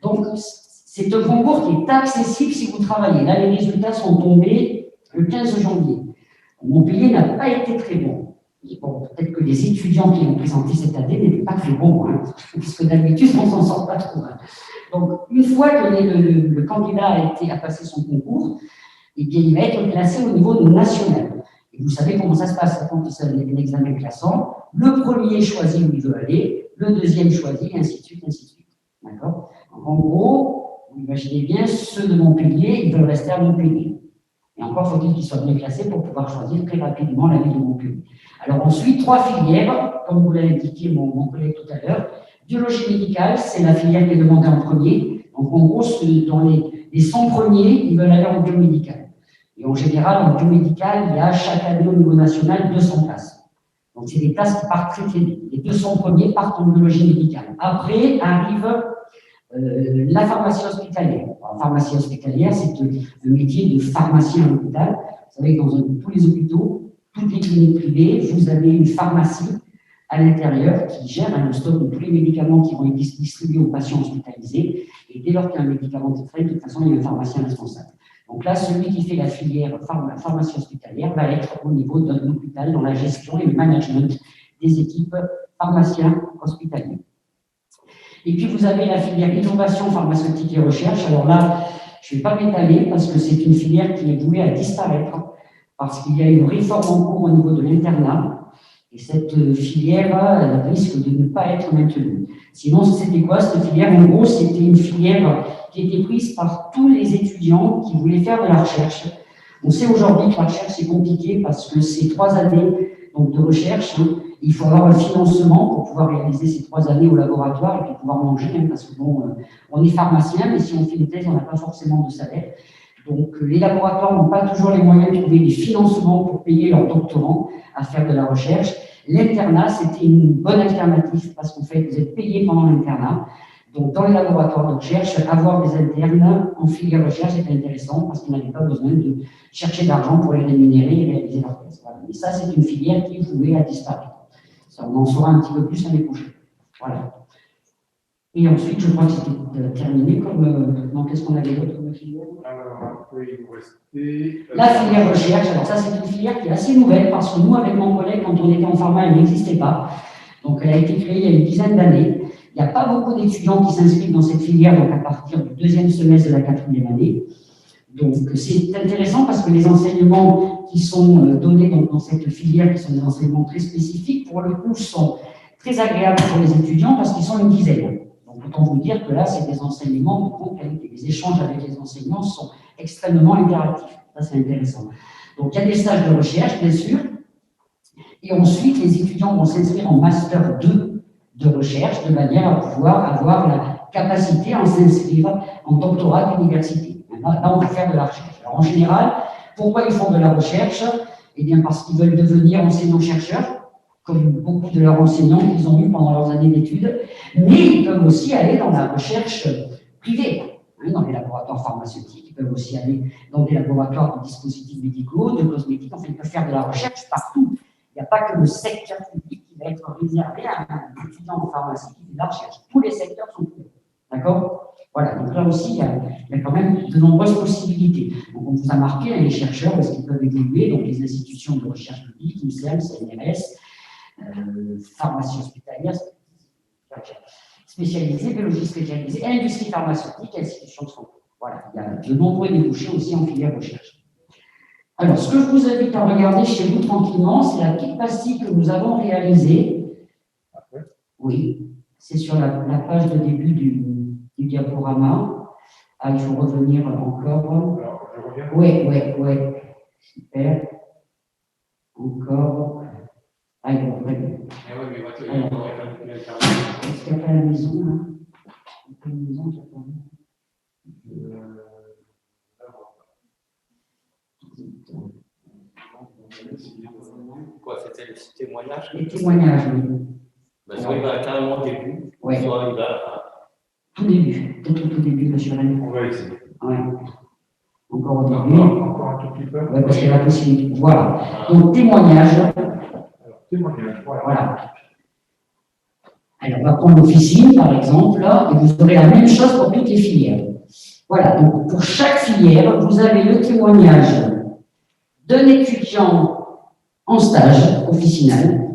[SPEAKER 2] Donc, c'est un concours qui est accessible si vous travaillez. Là, les résultats sont tombés le 15 janvier. Montpellier n'a pas été très bon. Bon, peut-être que les étudiants qui ont présenté cette année n'étaient pas très bons, hein, parce que d'habitude, on ne s'en sort pas trop. Hein. Donc, une fois que le candidat a passé son concours, eh bien, il va être classé au niveau national. Et vous savez comment ça se passe quand c'est un examen classant. Le premier choisit où il veut aller, le deuxième choisit, et ainsi de suite, ainsi de suite. D'accord ? Donc, en gros, vous imaginez bien, ceux de Montpellier, ils veulent rester à Montpellier. Et encore faut-il qu'ils soient bien classés pour pouvoir choisir très rapidement la ville de Montpellier. Alors ensuite, 3 filières, comme vous l'a indiqué mon collègue tout à l'heure. Biologie médicale, c'est la filière qui est demandée en premier. Donc en gros, dans les 100 premiers, ils veulent aller en biomédical. Et en général, en biomédical, il y a chaque année au niveau national 200 places. Donc c'est des places qui partent très très vite. Les 200 premiers partent en biologie médicale. Après arrive la pharmacie hospitalière. La pharmacie hospitalière, c'est le métier de pharmacien à l'hôpital. Vous savez que dans tous les hôpitaux, toutes les cliniques privées, vous avez une pharmacie à l'intérieur qui gère le stock de tous les médicaments qui vont être distribués aux patients hospitalisés. Et dès lors qu'un médicament est fait, de toute façon, il y a un pharmacien responsable. Donc là, celui qui fait la filière pharmacie hospitalière va être au niveau d'un hôpital dans la gestion et le management des équipes pharmaciens hospitaliers. Et puis, vous avez la filière innovation pharmaceutique et recherche. Alors là, je ne vais pas m'étaler parce que c'est une filière qui est vouée à disparaître parce qu'il y a une réforme en cours au niveau de l'internat. Et cette filière elle risque de ne pas être maintenue. Sinon, c'était quoi cette filière? En gros, c'était une filière qui était prise par tous les étudiants qui voulaient faire de la recherche. On sait aujourd'hui que la recherche, c'est compliqué parce que c'est 3 années donc, de recherche. Il faut avoir un financement pour pouvoir réaliser ces 3 années au laboratoire et puis pouvoir manger, parce que bon, on est pharmacien, mais si on fait une thèse, on n'a pas forcément de salaire. Donc, les laboratoires n'ont pas toujours les moyens de trouver des financements pour payer leurs doctorants à faire de la recherche. L'internat, c'était une bonne alternative parce qu'en fait, vous êtes payé pendant l'internat. Donc, dans les laboratoires de recherche, avoir des internes en filière recherche est intéressant parce qu'ils n'avaient pas besoin de chercher de l'argent pour les rémunérer et réaliser leur thèse. Voilà. Et ça, c'est une filière qui est vouée à disparaître. Ça, on en saura un petit peu plus l'année prochaine. Voilà. Et ensuite, je crois que c'était terminé comme. Non, qu'est-ce qu'on avait d'autre comme filière?
[SPEAKER 5] Alors, il nous restait.
[SPEAKER 2] La filière recherche, alors ça, c'est une filière qui est assez nouvelle parce que nous, avec mon collègue, quand on était en pharma, elle n'existait pas. Donc, elle a été créée il y a une dizaine d'années. Il n'y a pas beaucoup d'étudiants qui s'inscrivent dans cette filière, donc à partir du deuxième semestre de la quatrième année. Donc, c'est intéressant parce que les enseignements qui sont donnés dans cette filière, qui sont des enseignements très spécifiques, pour le coup, sont très agréables pour les étudiants parce qu'ils sont une dizaine. Donc, autant vous dire que là, c'est des enseignements de grande qualité. Les échanges avec les enseignants sont extrêmement interactifs. Ça, c'est intéressant. Donc, il y a des stages de recherche, bien sûr. Et ensuite, les étudiants vont s'inscrire en Master 2 de recherche de manière à pouvoir avoir la capacité à s'inscrire en doctorat d'université. Là, on va faire de la recherche. Alors, en général, pourquoi ils font de la recherche? Eh bien, parce qu'ils veulent devenir enseignants-chercheurs, comme beaucoup de leurs enseignants qu'ils ont eu pendant leurs années d'études, mais ils peuvent aussi aller dans la recherche privée, dans les laboratoires pharmaceutiques, ils peuvent aussi aller dans des laboratoires de dispositifs médicaux, de cosmétiques, enfin, ils peuvent faire de la recherche partout. Il n'y a pas que le secteur public qui va être réservé à un étudiant en pharmacie qui fait de la recherche. Tous les secteurs sont ouverts. D'accord? Voilà, donc là aussi, il y a quand même de nombreuses possibilités. Donc, on vous a marqué, les chercheurs, parce qu'ils peuvent évoluer, donc les institutions de recherche publique, INSERM, CNRS, pharmacie hospitalière, spécialisée, biologie spécialisée, industrie pharmaceutique, institutions de santé. Voilà, il y a de nombreux débouchés aussi en filière recherche. Alors, ce que je vous invite à regarder chez vous tranquillement, c'est la petite pastille que nous avons réalisée. Oui, c'est sur la page de début du diaporama. Ah, il faut revenir encore.
[SPEAKER 5] Alors, je reviens.
[SPEAKER 2] Oui. Super. Encore. Ah, il faut revenir. Est-ce qu'il n'y a pas la maison, là? Il n'y a pas une maison qui a pas
[SPEAKER 9] Quoi, c'était le témoignage?
[SPEAKER 2] Les témoignages, oui.
[SPEAKER 9] Ben, soit il va carrément au début,
[SPEAKER 2] Ouais.
[SPEAKER 9] soit il va à la fin.
[SPEAKER 2] Tout début, peut-être au tout début, monsieur Rennes.
[SPEAKER 5] On va essayer.
[SPEAKER 2] Ouais. Encore au début.
[SPEAKER 5] Encore un tout petit peu.
[SPEAKER 2] Oui, parce qu'il y a la possibilité. Voilà. Donc, témoignage.
[SPEAKER 5] Alors, témoignage,
[SPEAKER 2] Voilà. Alors, on va prendre l'officine, par exemple, là, et vous aurez la même chose pour toutes les filières. Voilà. Donc, pour chaque filière, vous avez le témoignage d'un étudiant en stage officinal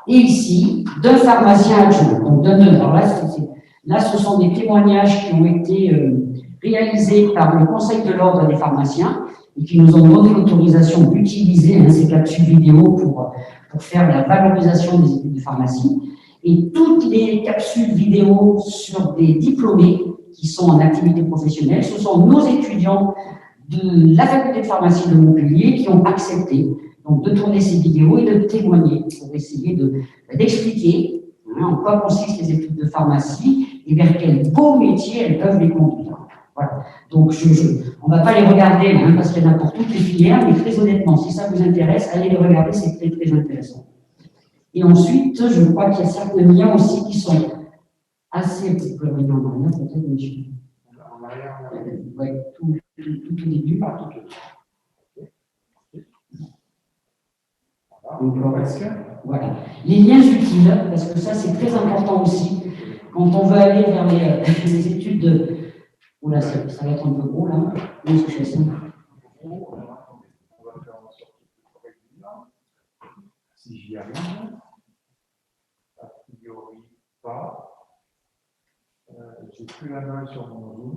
[SPEAKER 2] et ici, d'un pharmacien adjoint. Donc, alors là, ce sont des témoignages qui ont été réalisés par le Conseil de l'Ordre des pharmaciens et qui nous ont donné l'autorisation d'utiliser ces capsules vidéo pour faire la valorisation des études de pharmacie. Et toutes les capsules vidéo sur des diplômés qui sont en activité professionnelle, ce sont nos étudiants de la faculté de pharmacie de Montpellier qui ont accepté donc, de tourner ces vidéos et de témoigner pour essayer d'expliquer en quoi consistent les études de pharmacie et vers quel beau métier elles peuvent les conduire. Voilà. Donc, on ne va pas les regarder parce qu'il y en a pour toutes les filières, mais très honnêtement, si ça vous intéresse, allez les regarder, c'est très, très intéressant. Et ensuite, je crois qu'il y a certains liens aussi qui sont assez... Vous pouvez revenir en arrière, peut-être, monsieur.
[SPEAKER 5] En arrière,
[SPEAKER 2] Oui, tout au début, par tout. Voilà. Les liens utiles, parce que ça, c'est très important aussi. Quand on veut aller vers les études de... Oula, ça va être un peu gros, là. Comment est-ce que je fais ça?
[SPEAKER 5] on va faire en sorte de corriger. Si j'y arrive, a priori pas. J'ai plus la main sur mon zoom.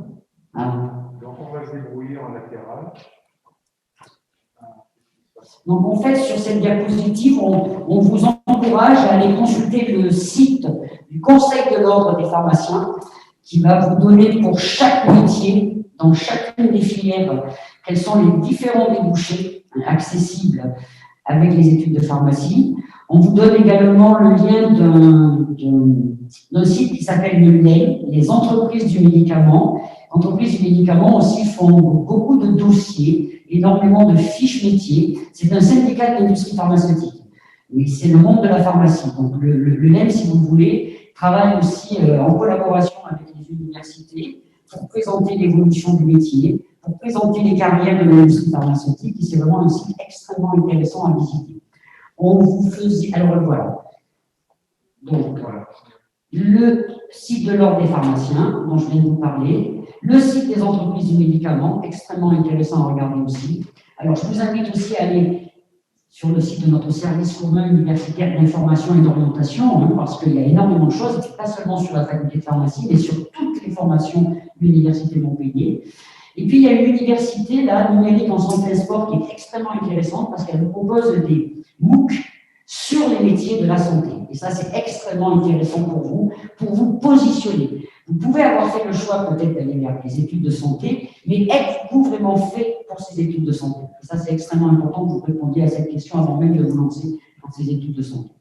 [SPEAKER 5] Donc on va se débrouiller en latéral.
[SPEAKER 2] Donc en fait, sur cette diapositive, on vous encourage à aller consulter le site du Conseil de l'Ordre des pharmaciens qui va vous donner pour chaque métier, dans chacune des filières, quels sont les différents débouchés accessibles avec les études de pharmacie. On vous donne également le lien d'un site qui s'appelle le LEM, les entreprises du médicament. Entreprises du médicament aussi font beaucoup de dossiers, énormément de fiches métiers. C'est un syndicat de l'industrie pharmaceutique, mais c'est le monde de la pharmacie. Donc le LEM, si vous voulez, travaille aussi en collaboration avec les universités pour présenter l'évolution du métier, pour présenter les carrières de l'industrie pharmaceutique, et c'est vraiment un site extrêmement intéressant à visiter. On vous faisait, alors voilà. Donc, le site de l'Ordre des pharmaciens, dont je viens de vous parler, le site des entreprises du médicament, extrêmement intéressant à regarder aussi. Alors, je vous invite aussi à aller sur le site de notre service commun universitaire d'information et d'orientation, hein, parce qu'il y a énormément de choses, pas seulement sur la faculté de pharmacie, mais sur toutes les formations de l'Université de Montpellier. Et puis, il y a une université, là, numérique en santé et sport, qui est extrêmement intéressante, parce qu'elle nous propose des MOOC sur les métiers de la santé. Et ça, c'est extrêmement intéressant pour vous positionner. Vous pouvez avoir fait le choix peut-être d'aller vers les études de santé, mais êtes-vous vraiment fait pour ces études de santé? Et ça, c'est extrêmement important que vous répondiez à cette question avant même de vous lancer dans ces études de santé.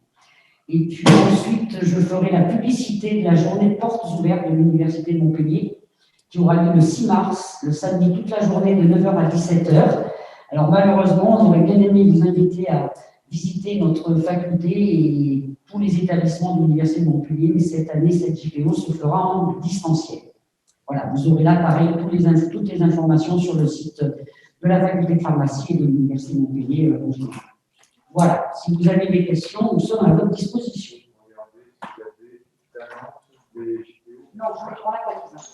[SPEAKER 2] Et puis ensuite, je ferai la publicité de la journée de portes ouvertes de l'Université de Montpellier, qui aura lieu le 6 mars, le samedi, toute la journée de 9h à 17h. Alors malheureusement, on aurait bien aimé vous inviter à visiter notre faculté et tous les établissements de l'Université de Montpellier, mais cette année, cette JPO se fera en distanciel. Voilà, vous aurez là, pareil, toutes les informations sur le site de la faculté de pharmacie et de l'Université de Montpellier. Voilà, si vous avez des questions, nous sommes à votre disposition. Non, je ne prends pas comme ça.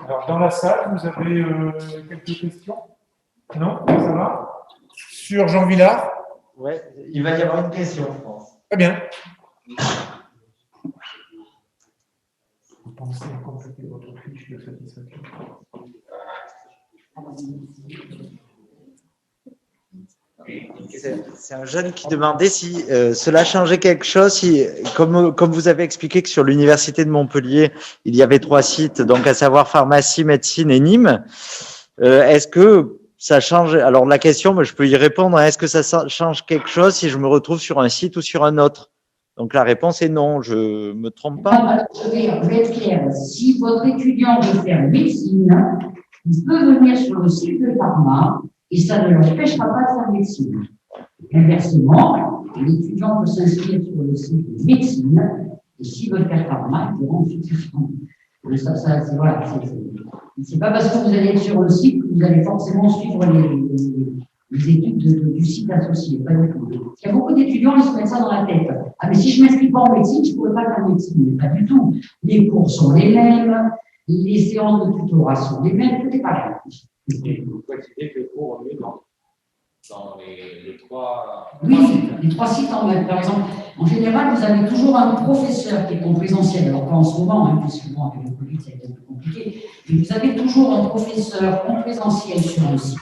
[SPEAKER 5] Alors, dans la salle, vous avez quelques questions? Non? Ça va? Sur Jean Villard?
[SPEAKER 6] Oui, il va y avoir une question, je pense.
[SPEAKER 5] Très bien. Vous pensez à compléter votre fiche de satisfaction?
[SPEAKER 6] C'est un jeune qui demandait si cela changeait quelque chose, si, comme vous avez expliqué que sur l'Université de Montpellier, il y avait 3 sites, donc à savoir pharmacie, médecine et Nîmes. Est-ce que ça change? Alors la question, mais je peux y répondre, est-ce que ça change quelque chose si je me retrouve sur un site ou sur un autre? Donc la réponse est non, je me trompe pas.
[SPEAKER 2] Je vais être clair. Si votre étudiant veut faire médecine, il peut venir sur le site de pharma et ça ne l'empêchera pas de faire médecine. Inversement, l'étudiant peut s'inscrire sur le site de médecine et s'il veut faire pharma, il pourra ensuite faire pharma. Voilà, c'est pas parce que vous allez être sur le site que vous allez forcément suivre les études du site associé. Pas du tout. Il y a beaucoup d'étudiants qui se mettent ça dans la tête. Ah, mais si je ne m'inscris pas en médecine, je ne pourrais pas faire médecine. Mais pas du tout. Les cours sont les mêmes, les séances de tutorat sont les mêmes, tout est pareil.
[SPEAKER 9] Vous précisez que le cours au mieux dans les 3.
[SPEAKER 2] Oui, les 3 sites en même. Par exemple, en général, vous avez toujours un professeur qui est en présentiel. Alors, pas en ce moment, hein, puisque bon, avec le Covid, ça a été un peu compliqué. Mais vous avez toujours un professeur en présentiel sur le site.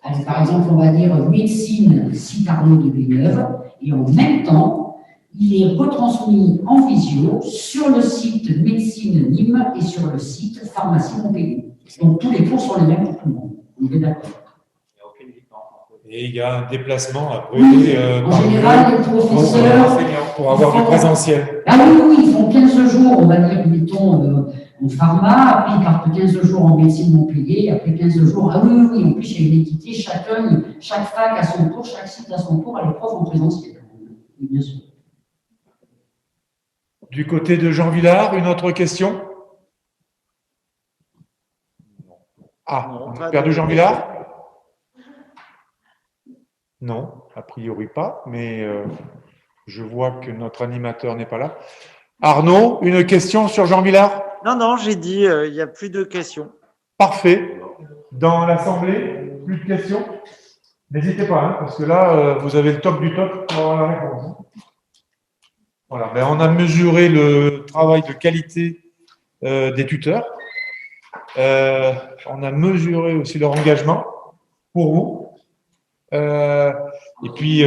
[SPEAKER 2] Alors, par exemple, on va dire médecine, site Arnaud de Villeneuve, et en même temps, il est retransmis en visio sur le site médecine Nîmes et sur le site pharmacie Montpellier. Donc, tous les cours sont les mêmes pour tout le monde. On est d'accord.
[SPEAKER 5] Et il y a un déplacement après
[SPEAKER 2] en général, les professeurs
[SPEAKER 5] pour avoir du présentiel.
[SPEAKER 2] Ah oui, ils font 15 jours, on va dire, mettons, en pharma, après ils partent 15 jours en médecine Montpellier, après 15 jours. Ah oui, en plus il y a une équité, chaque fac à son tour, chaque site à son tour, à l'épreuve en présentiel. Bien sûr.
[SPEAKER 5] Du côté de Jean Villard, une autre question? Ah, on a perdu Jean Villard? Non, a priori pas, mais je vois que notre animateur n'est pas là. Arnaud, une question sur Jean Villard?
[SPEAKER 6] Non, j'ai dit, il n'y a plus de questions.
[SPEAKER 5] Parfait. Dans l'Assemblée, plus de questions? N'hésitez pas, hein, parce que là, vous avez le top du top pour avoir la réponse. Voilà, ben, on a mesuré le travail de qualité des tuteurs. On a mesuré aussi leur engagement pour vous. Et puis,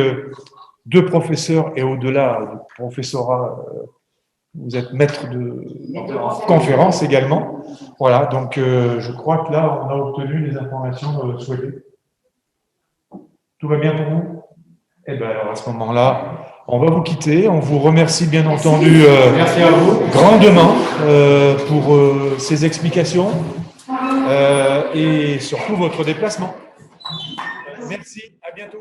[SPEAKER 5] 2 professeurs et au-delà du professorat, vous êtes maître de conférence également. Voilà, donc je crois que là, on a obtenu les informations souhaitées. Tout va bien pour vous? Eh bien, alors à ce moment-là, on va vous quitter. On vous remercie bien entendu
[SPEAKER 1] Merci à vous.
[SPEAKER 5] grandement pour ces explications et surtout votre déplacement. Merci, à bientôt.